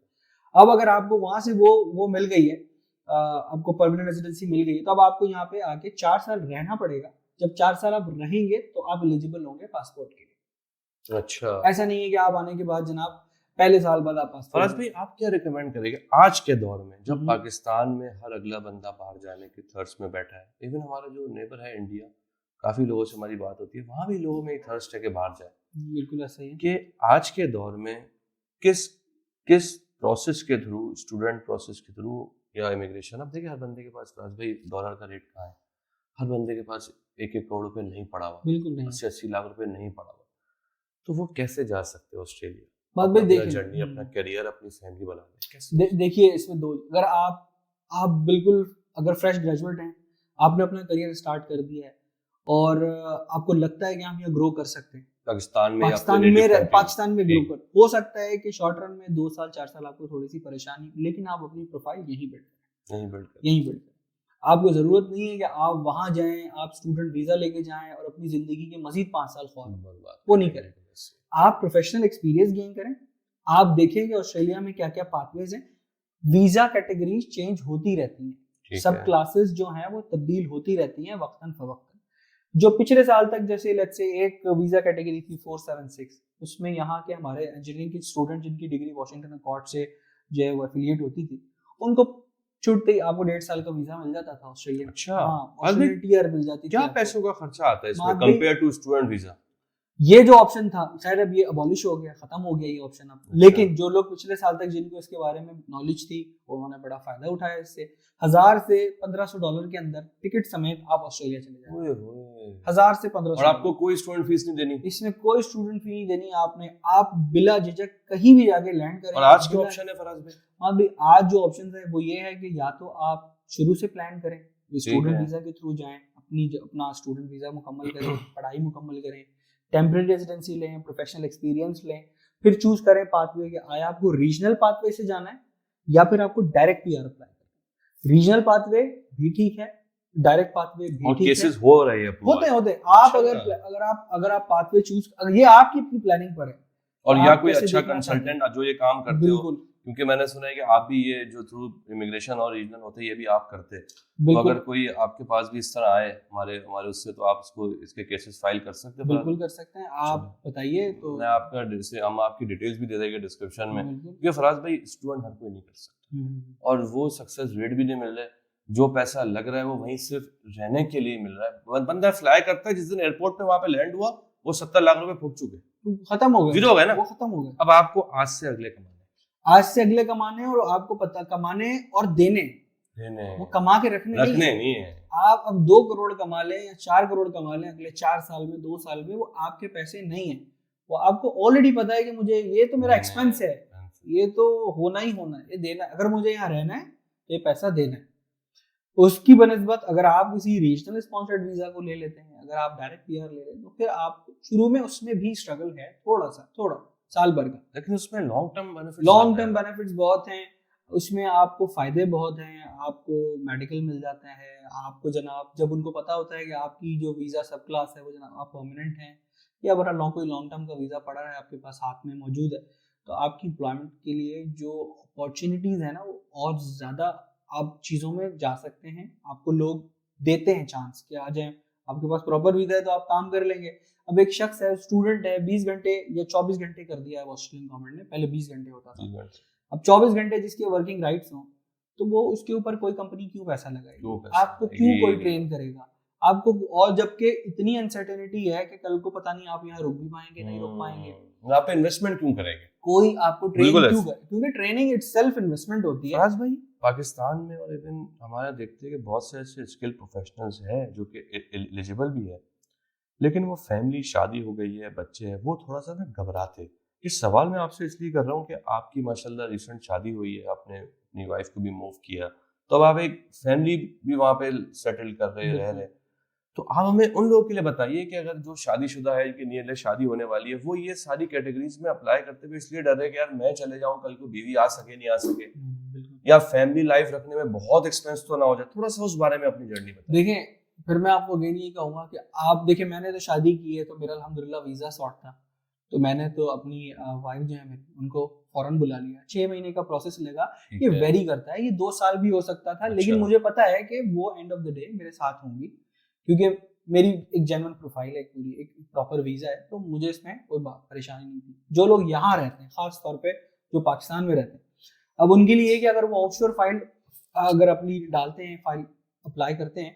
اب اگر آپ کو وہاں سے وہ مل گئی ہے، آپ کو پرماننٹ ریزیڈنسی مل گئی ہے، تو اب آپ کو یہاں پہ آ کے 4 سال رہنا پڑے گا. جب 4 سال آپ رہیں گے تو آپ ایلیجیبل ہوں گے پاسپورٹ کے لیے. اچھا، ایسا نہیں ہے کہ آپ آنے کے بعد جناب پہلے سال بعد آپ فراز پاسپورٹ. بھائی آپ کیا ریکمینڈ کریں گے آج کے دور میں جب پاکستان میں ہر اگلا بندہ باہر جانے کی تھرس میں بیٹھا ہے؟ ایون ہمارا جو نیبر ہے انڈیا، کافی لوگوں سے ہماری بات ہوتی ہے، وہاں بھی لوگوں میں ایک تھرسٹ ہے کہ باہر جائے. بالکل ایسا ہی ہے کہ آج کے دور میں کس پروسیس کے تھرو، اسٹوڈنٹ پروسیس کے تھرو یا امیگریشن، اب دیکھیں ہر بندے کے پاس فراز بھائی ڈالر کا ریٹ کہاں ہے، ہر بندے کے پاس 1-1 کروڑ روپے نہیں پڑا ہوا، بالکل نہیں. 80 لاکھ روپے نہیں پڑا ہوا، تو وہ کیسے جا سکتے آسٹریلیا؟ بات بھائی اپنا دیکھیں جرنی، اپنا کیریئر، اپنی فیملی بنانے کیسے؟ دیکھیے اس میں دو، اگر آپ بالکل اگر فریش گریجویٹ ہیں، آپ نے اپنا کریئر اسٹارٹ کر دیا ہے اور آپ کو لگتا ہے کہ ہم یہ گرو کر سکتے ہیں پاکستان میں پاکستان میں گرو کر، ہو سکتا ہے کہ شارٹ رن میں 2 سال 4 سال آپ کو تھوڑی سی پریشانی، لیکن آپ اپنی پروفائل یہیں بلڈ کریں. آپ کو ضرورت نہیں ہے کہ آپ وہاں جائیں، آپ اسٹوڈنٹ ویزا لے کے جائیں اور اپنی زندگی کے مزید 5 سال خواہ، وہ نہیں کریں. آپ پروفیشنل ایکسپیرینس گین کریں. آپ دیکھیں کہ آسٹریلیا میں کیا کیا پاتھ ویز ہیں. ویزا کیٹیگریز چینج ہوتی رہتی ہیں، سب کلاسز جو ہیں وہ تبدیل ہوتی رہتی ہیں وقتاً فوقتاً. جو پچھلے سال تک جیسے لیٹس سے ایک ویزا کیٹیگری تھی 476، اس میں یہاں کے ہمارے انجینئرنگ کے اسٹوڈنٹ جن کی ڈگری واشنگٹن اکارڈ سے جو ہے وہ ایفیلیٹ ہوتی تھی، ان کو چھوٹتے ہی آپ کو 1.5 سال کا ویزا مل جاتا تھا آسٹریلیا. اچھا، آسٹریلین ٹی آر مل جاتی تھی. کیا پیسوں کا خرچہ آتا ہے اس میں کمپیئر ٹو اسٹوڈنٹ ویزا؟ یہ جو آپشن تھا خیر اب یہ ابالش ہو گیا، ختم ہو گیا یہ آپشن اب. لیکن جو لوگ پچھلے سال تک جن کو اس کے بارے میں نالج تھی انہوں نے بڑا فائدہ اٹھایا اس سے. $1000 سے $1500 کے اندر ٹکٹ سمیت آپ آسٹریلیا چلے جائیں. 1000 سے 1500. اور آپ کو کوئی اسٹوڈنٹ فیس نہیں دینی؟ اس میں کوئی اسٹوڈنٹ فی نہیں دینی آپ نے. آپ بلا جھجک کہیں بھی جا کے لینڈ کریں. اور آج کیا آپشن ہے فراز بھائی؟ ہاں بھائی آج جو آپشن ہے وہ یہ ہے کہ یا تو آپ شروع سے پلان کریں، اسٹوڈنٹ ویزا کے تھرو جائیں، اپنا اسٹوڈنٹ ویزا مکمل کریں، پڑھائی مکمل کریں، ٹیمپرری ریزیڈنسی لیں، پروفیشنل ایکسپیرینس لیں، پھر چوز کریں پاتھ وے کہ آیا آپ کو ریجنل پاتھ وے سے جانا ہے یا پھر آپ کو ڈائریکٹ پی آر اپلائی کرنا ہے. ریجنل پاتھ وے بھی ٹھیک ہے، ڈائریکٹ پاتھ وے بھی ٹھیک ہے. کیسز ہو رہے ہیں ہوتے آپ اگر آپ پاتھ وے چوز، یہ آپ کی اپنی پلاننگ پر ہے. اور یا کوئی اچھا کنسلٹنٹ جو یہ کام کرتے ہو، بالکل کیونکہ میں نے سنا ہے کہ آپ بھی یہ جو تھرو امیگریشن اور ریجنل ہوتے ہیں یہ بھی آپ کرتے ہیں، تو اگر کوئی آپ کے پاس بھی اس طرح آئے ہمارے اس سے، تو آپ اس کے کیسز فائل کر سکتے ہیں. بالکل کر سکتے ہیں، آپ بتائیے. تو میں آپ کا ہم آپ کی ڈیٹیلز بھی دے دیں گے ڈسکرپشن میں، کیونکہ فراز بھائی اسٹوڈنٹ ہر کوئی نہیں کر سکتا اور وہ سکسیس ریٹ بھی نہیں مل رہا ہے. جو پیسہ لگ رہا ہے وہ وہیں صرف رہنے کے لیے مل رہا ہے. بندہ فلائی کرتا ہے، جس دن ایئرپورٹ پہ وہاں پہ لینڈ ہوا وہ 70 لاکھ روپے پھونک چکے، ختم ہو گئے، زیرو ہو گئے نا، وہ ختم ہو گئے. اب آپ کو آج سے اگلے کمانے، آج سے اگلے کمانے، اور آپ کو پتہ کمانے اور دینے، وہ کما کے رکھنے نہیں ہے. آپ اب 2 کروڑ کما لیں یا 4 کروڑ کما لیں اگلے 4 سال میں، 2 سال میں، وہ آپ کے پیسے نہیں ہیں. وہ آپ کو آلریڈی پتا ہے کہ مجھے یہ تو میرا ایکسپینس ہے، یہ تو ہونا ہی ہونا ہے، یہ دینا ہے. اگر مجھے یہاں رہنا ہے یہ پیسہ دینا ہے. اس کی بنسبت اگر آپ کسی ریجنل اسپانسرڈ ویزا کو لے لیتے ہیں، اگر آپ ڈائریکٹ پی آر لے لیتے ہیں، تو پھر آپ شروع میں اس میں بھی اسٹرگل ہے تھوڑا سال بھر کا، لیکن اس میں لانگ ٹرم بینیفٹس بہت ہیں. اس میں آپ کو فائدے بہت ہیں. آپ کو میڈیکل مل جاتا ہے، آپ کو جناب جب ان کو پتا ہوتا ہے کہ آپ کی جو ویزا سب کلاس ہے وہ جناب آپ پرماننٹ ہیں یا بڑا کوئی لانگ ٹرم کا ویزا پڑا ہے آپ کے پاس ہاتھ میں موجود ہے، تو آپ کی امپلائمنٹ کے لیے جو اپارچونیٹیز ہیں نا وہ اور زیادہ آپ چیزوں میں جا سکتے ہیں. آپ کو لوگ دیتے ہیں چانس کہ آ جائیں، آپ کے پاس پراپر ویزا ہے تو آپ کام کر لیں گے. اب ایک شخص ہے، اسٹوڈنٹ ہے، 20 گھنٹے یا 24 گھنٹے کر دیا ہے آسٹریلین گورنمنٹ نے، پہلے 20 گھنٹے ہوتا تھا، اب 24 گھنٹے جس کے ورکنگ رائٹس ہوں، تو وہ اس کے اوپر کوئی کمپنی کیوں پیسہ لگائے گی؟ آپ کو کیوں کوئی ٹرین کرے گا آپ کو؟ اور جبکہ اتنی انسرٹینٹی ہے کہ کل کو پتہ نہیں آپ یہاں رک بھی پائیں گے نہیں رک پائیں گے. آپ انویسٹمنٹ کیوں کریں گے؟ کوئی آپ کو ٹرین کیوں کرے؟ کیونکہ ٹریننگ اٹ سیلف انویسٹمنٹ ہوتی ہے. فراز بھائی پاکستان میں اور ایون ہمارا دیکھتے ہیں کہ بہت سے ایسے اسکل پروفیشنلز ہیں جو کہ ایلیجیبل بھی ہے، لیکن وہ فیملی، شادی ہو گئی ہے، بچے ہیں، وہ تھوڑا سا نا گھبراتے یہ سوال میں آپ سے اس لیے کر رہا ہوں کہ آپ کی ماشاءاللہ ریسنٹ شادی ہوئی ہے, آپ نے اپنی وائف کو بھی موو کیا, تو اب آپ ایک فیملی بھی وہاں پہ سیٹل کر رہے رہ رہے, تو آپ ہمیں ان لوگوں کے لیے بتائیے کہ اگر جو شادی شدہ ہے, کہ نیئرلی شادی ہونے والی ہے, وہ یہ ساری کیٹیگریز میں اپلائی کرتے ہوئے اس لیے ڈر رہے کہ یار میں چلے جاؤں, کل کو بیوی آ سکے نہیں آ سکے, یا فیملی لائف رکھنے میں بہت ایکسپینس تو نہ ہو جائے, تھوڑا سا اس بارے میں اپنی جرنی بتائیں. دیکھیں پھر میں آپ کو اگین یہ کہوں گا کہ آپ دیکھیں, میں نے تو شادی کی ہے تو میرا الحمدللہ ویزا سارٹ تھا, تو میں نے تو اپنی وائف جو ہے میری ان کو فوراً بلا لیا. 6 مہینے کا پروسیس لگا, یہ ویری کرتا ہے, یہ 2 سال بھی ہو سکتا تھا, لیکن مجھے پتا ہے کہ وہ اینڈ آف دا ڈے میرے ساتھ ہوں گی, کیونکہ میری ایک جینوئن پروفائل ہے, پوری ایک پراپر ویزا ہے, تو مجھے اس میں کوئی پریشانی نہیں تھی. جو لوگ یہاں رہتے ہیں, خاص طور پہ جو پاکستان میں رہتے ہیں, اب ان کے لیے کہ اگر وہ آف شور فائل اگر اپنی ڈالتے ہیں, فائل اپلائی کرتے ہیں,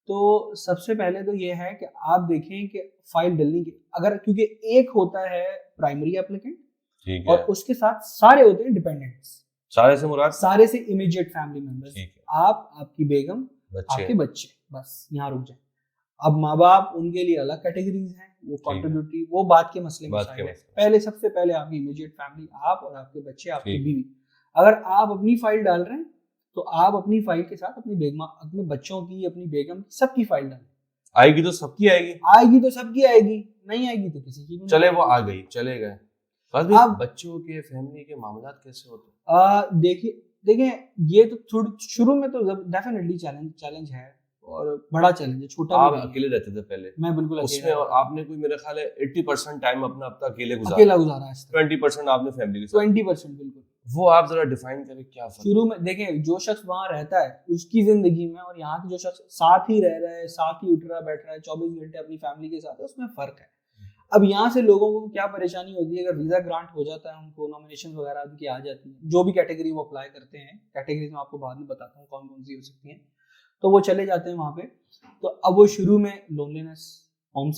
تو سب سے پہلے تو یہ ہے کہ آپ دیکھیں کہ فائل ڈلنے کی, اگر کیونکہ ایک ہوتا ہے پرائمری اپلیکینٹ اور اس کے ساتھ سارے ہوتے ہیں ڈیپینڈنٹس. سارے سے مراد سارے سے امیڈیٹ فیملی ممبرز, آپ, آپ کی بیگم, آپ کے بچے, بس یہاں رک جائیں. اب ماں باپ ان کے لیے الگ کیٹیگریز ہیں, وہ کنٹریبیوٹری, وہ بات کے مسئلے مسائل ہیں. پہلے سب سے پہلے آپ کی امیڈیٹ فیملی, آپ اور آپ کے بچے, آپ کی بیوی. اگر آپ اپنی فائل ڈال رہے ہیں تو آپ اپنی فائل کے ساتھ اپنی بیگم, اپنے بچوں کی, اپنی بیگم کی, سب کی فائل ڈالیں. آئے گی تو سب کی آئے گی, آئے گی تو سب کی آئے گی, نہیں آئے گی تو کسی کی نہیں. چلے وہ آ گئی, چلے گئے. اب بچوں کے فیملی کے معاملات کیسے ہوتے ہیں؟ دیکھیں یہ تو شروع میں تو ڈیفینیٹلی چیلنج ہے, اور بڑا چیلنج ہے. چھوٹا آپ اکیلے رہتے تھے پہلے؟ میں بالکل اس میں, اور آپ نے کوئی میرے خیال ہے 80% ٹائم اپنا اب تک اکیلے گزارا ہے, 20% آپ نے فیملی کے ساتھ. 20% بالکل. وہ آپ ذرا ڈیفائن کریں کیا فرق. شروع میں دیکھیں, جو شخص وہاں رہتا ہے اس کی زندگی میں, اور یہاں کے جو شخص ساتھ ہی رہ رہا ہے, ساتھ ہی اٹھ رہا بیٹھ رہا ہے 24 گھنٹے اپنی فیملی کے ساتھ ہے, اس میں فرق ہے. اب یہاں سے لوگوں کو کیا پریشانی ہوتی ہے, اگر ویزا گرانٹ ہو جاتا ہے ان کو, نامینیشن وغیرہ ان کی آ جاتی ہیں, جو بھی کیٹیگری وہ اپلائی کرتے ہیں, کیٹیگریز میں آپ کو بعد میں بتاتا ہوں کون کون سی ہو سکتی ہیں, تو وہ چلے جاتے ہیں وہاں پہ. تو اب وہ شروع میں لونلینس, ہوم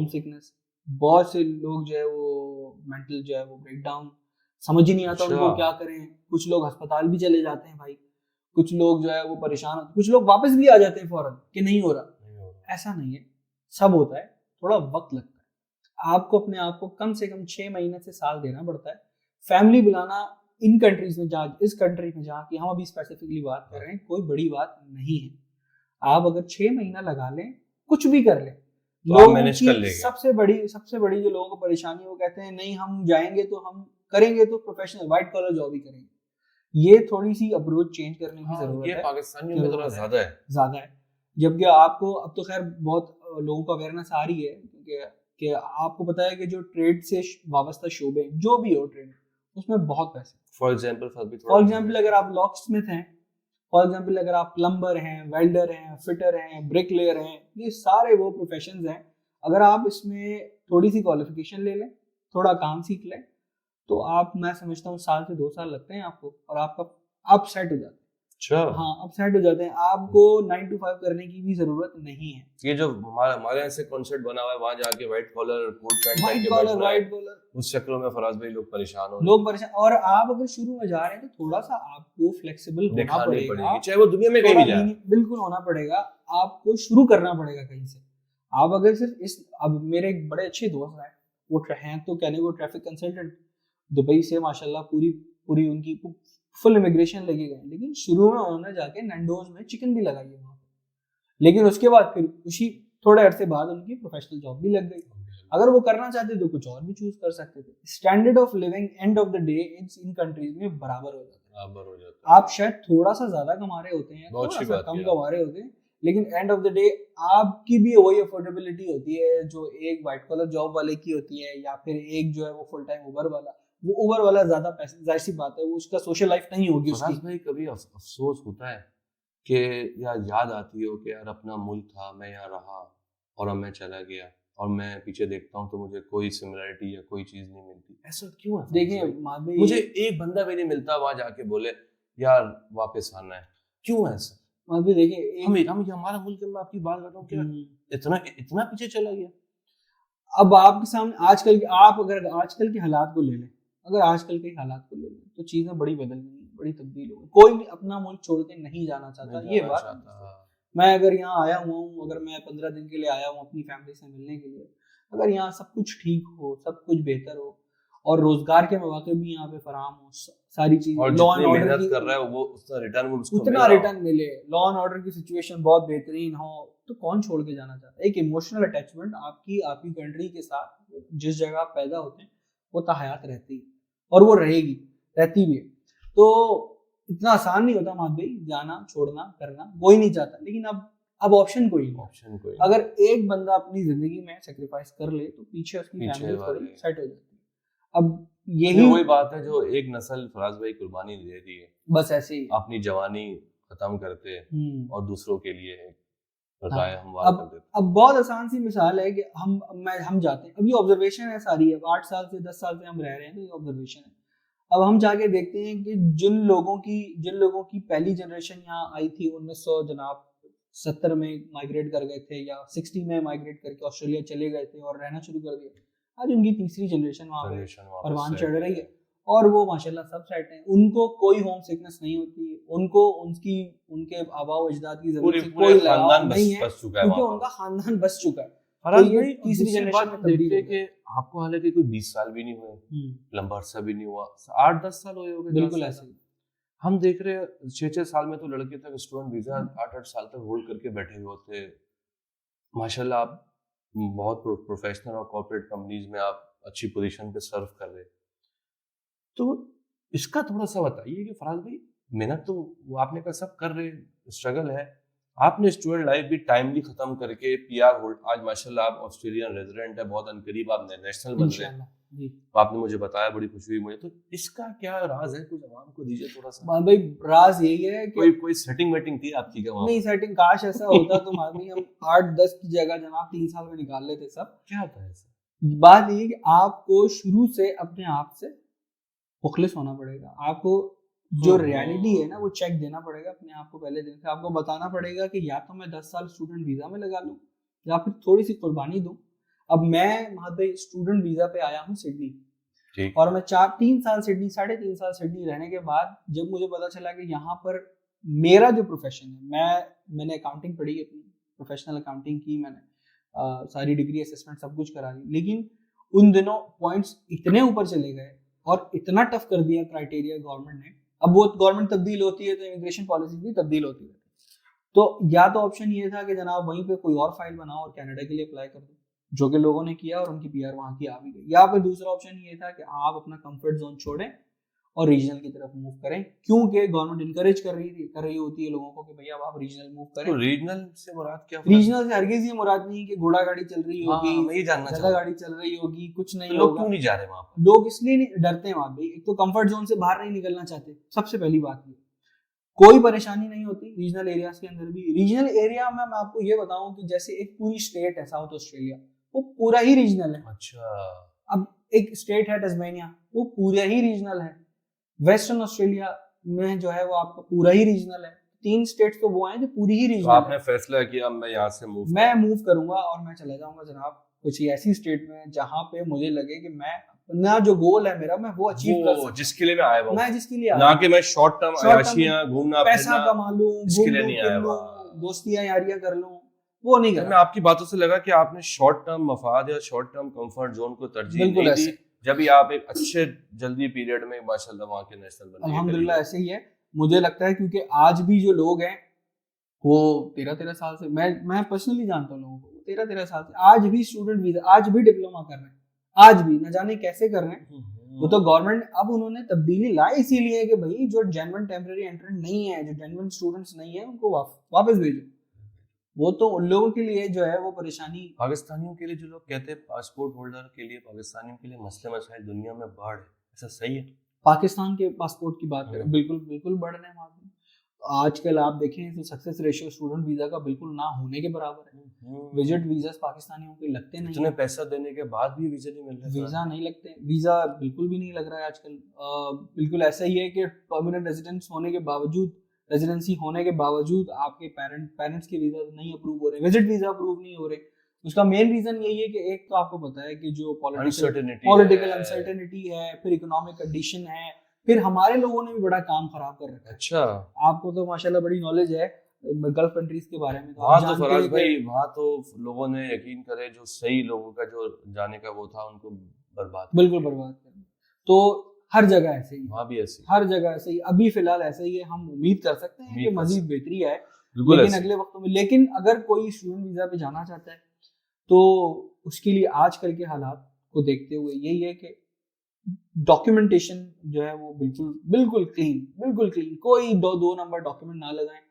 سکنس, بہت سے لوگ جو ہے وہ مینٹل جو ہے وہ بریک ڈاؤن, سمجھ ہی نہیں آتا ان کو کیا کریں. کچھ لوگ ہسپتال بھی چلے جاتے ہیں بھائی, کچھ لوگ جو ہے وہ پریشان ہوتے, کچھ لوگ واپس بھی آ جاتے ہیں فوراً کہ نہیں ہو رہا. ایسا نہیں ہے, سب ہوتا ہے, تھوڑا وقت لگتا ہے. آپ کو اپنے آپ کو کم سے کم 6 مہینے سے سال دینا پڑتا ہے. فیملی بلانا ان کنٹریز میں, جہاں اس کنٹری میں جہاں کی ہم ابھی اسپیسیفکلی بات کر رہے ہیں, کوئی بڑی بات نہیں ہے. آپ اگر 6 مہینہ لگا لیں, کچھ بھی کر لیں, سب سے بڑی جو لوگوں کو پریشانی, وہ کہتے ہیں نہیں ہم جائیں گے تو ہم کریں گے تو پروفیشنل وائٹ کالر جاب ہی کریں گے. یہ تھوڑی سی اپروچ چینج کرنے کی ضرورت ہے. یہ پاکستانیوں میں ذرا زیادہ ہے. جبکہ آپ کو اب تو خیر بہت لوگوں کو اویئرنیس آ رہی ہے کہ آپ کو پتا ہے کہ جو ٹریڈ سے وابستہ شعبے جو بھی ہو ٹریڈ, اس میں بہت پیسے. فار ایگزامپل اگر آپ لاک اسمتھ ہیں, فار ایگزامپل اگر آپ پلمبر ہیں, ویلڈر ہیں, فٹر ہیں, بریک لیئر ہیں, یہ سارے وہ پروفیشنز ہیں. اگر آپ اس میں تھوڑی سی کوالیفیکیشن لے لیں, تھوڑا کام سیکھ لیں, تو آپ, میں سمجھتا ہوں 1 سال سے 2 سال لگتے ہیں آپ کو, اور آپ سیٹ ہو جاتے ہیں. ہاں, آپ سیٹ ہو جاتے ہیں. آپ کو 9 to 5 کرنے کی بھی ضرورت نہیں ہے. یہ جو ہمارے ایسے کانسیپٹ بنا ہوا ہے, وہاں جا کے وائٹ کالر کوٹ پینٹ پہن کے بیٹھنا ہے, اس چکروں میں فراز بھائی لوگ پریشان ہو رہے ہیں. اور آپ اگر شروع میں جا رہے ہیں تو تھوڑا سا آپ کو فلیکسیبل ہونا پڑے گا, چاہے وہ دنیا میں کہیں بھی جائے. بالکل ہونا پڑے گا, آپ کو شروع کرنا پڑے گا کہیں سے. آپ اگر صرف اب میرے ایک بڑے اچھے دوست ہیں, وہ ہیں تو کہنے کو ٹریفک کنسلٹنٹ, دبئی سے ماشاءاللہ پوری ان کی فل امیگریشن لگے گئے, لیکن شروع میں انہوں نے جا کے نینڈوز میں چکن بھی لگائی ہے وہاں پہ, لیکن اس کے بعد پھر اسی تھوڑے عرصے بعد ان کی پروفیشنل جاب بھی لگ گئی. اگر وہ کرنا چاہتے تو کچھ اور بھی چوز کر سکتے تھے. Standard of living end of the day ان کنٹریز میں برابر ہو جاتا ہے. آپ شاید تھوڑا سا زیادہ کما رہے ہوتے ہیں, تھوڑا سا کم کما رہے ہوتے ہیں, لیکن اینڈ آف دا ڈے آپ کی بھی وہی افورڈیبلٹی ہوتی ہے جو ایک وائٹ کالر جاب والے کی ہوتی ہے, یا پھر ایک جو ہے وہ فل ٹائم اوبر والا. وہ اوبر والا زیادہ پیسے, ظاہر سی بات ہے, وہ اس کا سوشل لائف نہیں ہوگی اس کی. بھائی کبھی افسوس ہوتا ہے کہ یاد آتی ہو کہ یار اپنا ملک تھا, میں یہاں رہا اور اب میں چلا گیا, اور میں پیچھے دیکھتا ہوں تو مجھے کوئی سملیرٹی یا کوئی چیز نہیں ملتی. ایسا کیوں ہے؟ دیکھیں مجھے ایک بندہ بھی نہیں ملتا وہاں جا کے بولے یار واپس آنا ہے. کیوں ہے ایسا؟ دیکھیں ہم ہمارا ملک, میں آپ کی بات کر رہا ہوں کہ اتنا پیچھے چلا گیا. اب آپ کے سامنے آج کل آپ اگر آج کل کے حالات کو لے لیں, تو چیزیں بڑی بدل گئی ہیں, بڑی تبدیل ہو گئی. کوئی اپنا ملک چھوڑ کے نہیں جانا چاہتا. یہ بات میں اگر یہاں آیا ہوا ہوں, اگر میں 15 دن کے لیے آیا ہوں اپنی فیملی سے ملنے کے لیے, اگر یہاں سب کچھ ٹھیک ہو, سب کچھ بہتر ہو, اور روزگار کے مواقع بھی یہاں پہ فراہم ہو, ساری چیزیں, اور لا اینڈ جتنی آرڈر محنت کر رہا ہے وہ اس کا ریٹرن وہ اس کو اتنا ریٹرن ملے, لا اینڈ آرڈر کی سچویشن بہت بہترین ہو, تو کون چھوڑ کے جانا چاہتا ہے؟ ایک ایموشنل اٹیچمنٹ آپ کی کنٹری کے ساتھ جس جگہ آپ پیدا ہوتے ہیں وہ تاحیات رہتی ہے, اور وہ رہے گی, رہتی بھی ہے. تو اتنا آسان نہیں ہوتا ماد بھائی جانا, چھوڑنا, کرنا, کوئی نہیں چاہتا. لیکن اب آپشن کوئی نہیں. اگر ایک بندہ اپنی زندگی میں سیکریفائس کر لے تو پیچھے اس کی فیملی تھوڑی سیٹ ہو جاتی ہے. اب یہی وہی بات ہے جو ایک نسل فراز بھائی قربانی دے رہی ہے, بس ایسے ہی اپنی جوانی ختم کرتے اور دوسروں کے لیے رائے ہموار کر دیتے. اب بہت آسان سی مثال ہے کہ ہم جاتے ہیں, اب یہ آبزرویشن ہے ساری, اب 8 سال سے 10 سال سے ہم رہ رہے ہیں تو یہ آبزرویشن ہے. اب ہم جا کے دیکھتے ہیں کہ جن لوگوں کی پہلی جنریشن یہاں آئی تھی 1970 میں مائگریٹ کر گئے تھے, یا 60 میں مائگریٹ کر کے آسٹریلیا چلے گئے تھے اور رہنا شروع کر دیا, آج ان کی تیسری جنریشن وہاں پہ پروان چڑھ رہی ہے, اور وہ ماشاءاللہ سب سیٹ ہیں. ان کو کوئی ہوم سکنس نہیں ہوتی, ان کو ان کے آباء و اجداد کی ضرورت سے کوئی لگاؤ نہیں ہے, کیونکہ ان کا خاندان بس چکا ہے. فراز بھائی تیسری جنریشن میں تبدیل ہے کہ آپ کو حالانکہ کوئی 20 سال بھی نہیں ہوئے, لمبا عرصہ بھی نہیں ہوا, 8-10 سال ہوئے ہوگے. بالکل ایسے ہی ہم دیکھ رہے ہیں 6-6 سال میں تو لڑکے تک اسٹوڈنٹ ویزا 8-8 سال تک ہولڈ کر کے بیٹھے ہوئے ہوتے. ماشاءاللہ آپ بہت پروفیشنل اور کارپوریٹ کمپنیز میں آپ اچھی پوزیشن پہ سرو کر رہے. تو اس کا تھوڑا سا بتائیے کہ فراز بھائی محنت تو وہ آپ نے کہا سب کر رہے, اسٹرگل ہے, آپ نے اسٹوڈنٹ لائف بھی ٹائملی ختم کر کے پی آر ہولڈ, آج ماشاءاللہ آپ آسٹریلین ریزیڈنٹ ہے, بہت عنقریب آپ نیشنل بن رہے ہیں. آپ نے مجھے بتایا, بڑی خوشی ہوئی مجھے. تو اس کا کیا راز ہے, کچھ عوام کو دیجیے تھوڑا سا. بھائی راز یہی ہے کہ کوئی سیٹنگ ویٹنگ تھی آپ کی؟ نہیں سیٹنگ, کاش ایسا ہوتا تو ہم 8-10 کی جگہ جناب 3 سال میں نکال لیتے سب. کیا ہوتا ہے ایسا؟ بات یہ کہ آپ کو شروع سے اپنے آپ سے مخلص ہونا پڑے گا. آپ کو جو ریالٹی ہے نا وہ چیک دینا پڑے گا اپنے آپ کو پہلے دن سے. آپ کو بتانا پڑے گا کہ یا تو میں 10 سال اسٹوڈنٹ ویزا میں لگا لوں یا پھر تھوڑی سی قربانی دوں. اب میں وہاں پہ اسٹوڈنٹ ویزا پہ آیا ہوں سڈنی, اور میں 3 سال سڈنی, 3.5 سال سڈنی رہنے کے بعد جب مجھے پتا چلا کہ یہاں پر میرا جو پروفیشن ہے, میں نے اکاؤنٹنگ پڑھی, اپنی پروفیشنل اکاؤنٹنگ کی میں نے, ساری ڈگری اسسمنٹ سب کچھ کرا لی. لیکن ان دنوں پوائنٹس اتنے اوپر چلے گئے اور اتنا ٹف کر دیا کرائٹیریا گورنمنٹ نے. اب وہ گورنمنٹ تبدیل ہوتی ہے تو امیگریشن پالیسی بھی تبدیل ہوتی ہے. تو یا تو آپشن یہ تھا کہ جناب وہیں پہ کوئی اور فائل بناؤ اور کینیڈا کے لیے اپلائی کر دو, جو کہ لوگوں نے کیا اور ان کی پی آر وہاں کی آ بھی گئی. یا پھر دوسرا آپشن یہ تھا کہ آپ اپنا کمفرٹ زون چھوڑیں اور ریجنل کی طرف موو کریں, کیونکہ گورنمنٹ انکریج کر رہی ہوتی ہے لوگوں کو کہ بھئی اب آپ ریجنل موو کریں. ریجنل سے مراد کیا؟ ریجنل سے ہرگز یہ مراد نہیں کہ گھوڑا گاڑی چل رہی ہوگی, میں یہ جاننا زیادہ گاڑی چل رہی ہوگی, کچھ نہیں ہوگا. لوگ کیوں نہیں جا رہے وہاں پر؟ لوگ اس لیے ڈرتے ہیں وہاں بھائی, ایک تو کمفرٹ زون سے باہر نہیں نکلنا چاہتے, سب سے پہلی بات یہ. کوئی پریشانی نہیں ہوتی ریجنل ایریاز کے اندر بھی. ریجنل ایریا میں آپ کو یہ بتاؤں کہ جیسے ایک پوری اسٹیٹ ہے ساؤتھ آسٹریلیا, وہ پورا ہی ریجنل ہے. اچھا. اب ایک اسٹیٹ ہے ٹسمینیا, وہ پورا ہی ریجنل ہے. ویسٹرن آسٹریلیا میں جو ہے وہ آپ کا پورا ہی ریجنل ہے. 3 اسٹیٹس تو وہ ہیں جو پوری ہی ریجنل. آپ نے فیصلہ کیا میں یہاں سے موو کروں گا اور میں چلا جاؤں گا جناب کچھ ایسی اسٹیٹ میں جہاں پہ مجھے لگے کہ میں اپنا جو گول ہے میرا میں وہ اچیو کر سکوں, جس کے لیے میں آیا ہوں, میں جس کے لیے نہ کہ میں شارٹ ٹرم عیاشیاں گھومنا پیسہ کما لوں, اس کے لیے نہیں آیا, دوستیاں یاریاں کر لوں, وہ نہیں کرنا. میں آپ کی باتوں سے لگا کہ آپ نے شارٹ ٹرم مفاد یا شارٹ ٹرم کمفرٹ زون کو ترجیح نہیں دی, جب ہی آپ ایک اچھے جلدی پیریڈ میں ماشاءاللہ وہاں کے نیشنل بن گئے. الحمدللہ ایسے ہی ہے. مجھے لگتا ہے کیونکہ آج بھی جو لوگ ہیں وہ 13 سال سے, میں پرسنلی جانتا ہوں لوگوں کو 13 سال سے آج بھی اسٹوڈنٹ ویزا, آج بھی ڈپلوما کر رہے ہیں, آج بھی نہ جانے کیسے کر رہے ہیں. وہ تو گورنمنٹ اب انہوں نے تبدیلی لائی اسی لیے کہ بھائی جو جینوئن ٹیمپرری انٹرنٹ نہیں ہے, جو جینوئن اسٹوڈنٹس نہیں ہیں, ان کو واپس بھیجو. وہ تو ان لوگوں کے لیے جو ہے وہ پریشانی. پاکستانیوں کے لیے جو لوگ کہتے ہیں پاسپورٹ ہولڈر کے لیے, پاکستانیوں کے لیے مسئلے مسائل دنیا میں بڑھ ہے, ایسا صحیح ہے؟ پاکستان کے پاسپورٹ کی بات کریں بالکل بڑھ رہے ہیں. آج کل آپ دیکھیں تو سکسیس ریشیو اسٹوڈنٹ ویزا کا بالکل نہ ہونے کے برابر ہے. وزٹ ویزاز پاکستانیوں کے لگتے نہیں, اتنے پیسہ دینے کے بعد بھی ویزا نہیں مل رہا, ویزا نہیں لگتے, ویزا بالکل بھی نہیں لگ رہا ہے آج کل. بالکل ایسا ہی ہے کہ پرماننٹ ریزیڈنس ہونے کے باوجود, ریزیڈنسی ہونے کے باوجود آپ کے پیرنٹس کے ویزا نہیں اپروو ہو رہے, وزٹ ویزا اپروو نہیں ہو رہے. اس کا مین ریزن یہی ہے کہ ایک تو آپ کو پتا ہے کہ جو پولیٹیکل انسرٹنٹی ہے, پھر اکنامک کنڈیشن ہے, پھر ہمارے لوگوں نے بھی بڑا کام خراب کر رکھا ہے. اچھا, آپ کو تو ماشاءاللہ بڑی نالج ہے گلف کنٹریز کے بارے میں. وہاں تو فراز بھائی وہاں تو لوگوں نے یقین کرے جو صحیح لوگوں کا جو جانے کا وہ تھا ان کو برباد, بالکل برباد کر. تو ہر جگہ ایسے ہی ہے، وہاں بھی ایسے ہر جگہ ایسے ہی، ابھی فی الحال ایسے ہی ہے. ہم امید کر سکتے ہیں کہ مزید بہتری آئے بالکل لیکن اگلے وقتوں میں. لیکن اگر کوئی اسٹوڈنٹ ویزا پہ جانا چاہتا ہے تو اس کے لیے آج کل کے حالات کو دیکھتے ہوئے یہی ہے کہ ڈاکیومنٹیشن جو ہے وہ بالکل کلین، کوئی دو نمبر ڈاکیومنٹ نہ لگائیں.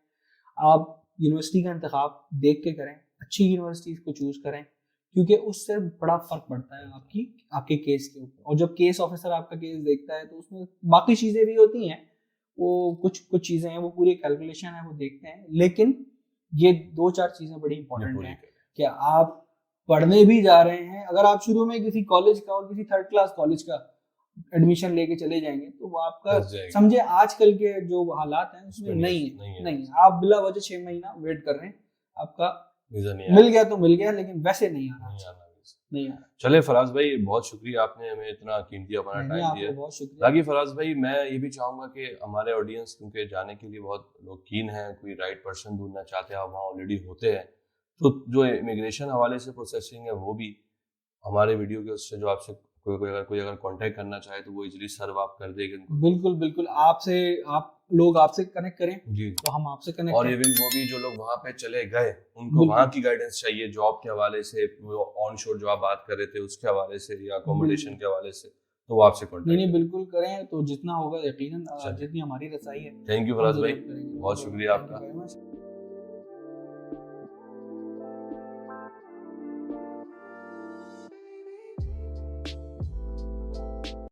آپ یونیورسٹی کا انتخاب دیکھ کے کریں، اچھی یونیورسٹیز کو چوز کریں کیونکہ اس سے بڑا فرق پڑتا ہے آپ کے کیس کے اوپر. اور جب کیس آفیسر آپ کا کیس دیکھتا ہے تو اس میں باقی چیزیں بھی ہوتی ہیں، وہ کچھ چیزیں ہیں، وہ پوری کیلکولیشن ہے وہ دیکھتے ہیں. لیکن یہ 2-4 چیزیں بڑی امپورٹنٹ ہیں کہ آپ پڑھنے بھی جا رہے ہیں. اگر آپ شروع میں کسی کالج کا اور کسی 3rd کلاس کالج کا ایڈمیشن لے کے چلے جائیں گے تو وہ آپ کا سمجھے آج کل کے جو حالات ہیں اس میں نہیں آپ بلا وجہ 6 مہینہ ویٹ کر رہے ہیں، آپ کا مل گیا تو مل گیا لیکن ویسے نہیں آ رہا. چلے فراز بھائی بہت شکریہ، آپ نے ہمیں اتنا قیمتی اپنا ٹائم دیا. بہت شکریہ. باقی فراز بھائی میں یہ بھی چاہوں گا کہ ہمارے آڈینس کیونکہ جانے کے لیے بہت لوگ کین ہیں، کوئی رائٹ پرسن ڈھونڈنا چاہتے ہیں، آپ وہاں آلریڈی ہوتے ہیں تو جو امیگریشن حوالے سے پروسیسنگ ہے وہ بھی ہمارے ویڈیو کے اس سے جو آپ سے کوئی اگر کانٹیکٹ کرنا چاہے تو وہ ایزیلی سرو آپ کر دے گا. بالکل آپ لوگ آپ سے کنیکٹ کریں جی تو ہم آپ سے کنیکٹ اور ایون وہ بھی جو لوگ وہاں پہ چلے گئے ان کو وہاں کی گائیڈنس چاہیے جاب کے حوالے سے، آن شور جو آپ بات کر رہے تھے اس کے حوالے سے یا اکوموڈیشن کے حوالے سے، تو وہ آپ سے کانٹیکٹ نہیں بالکل کریں تو جتنا ہوگا یقیناً جتنی ہماری رسائی ہے. تھینک یو فراز بھائی، بہت شکریہ آپ کا.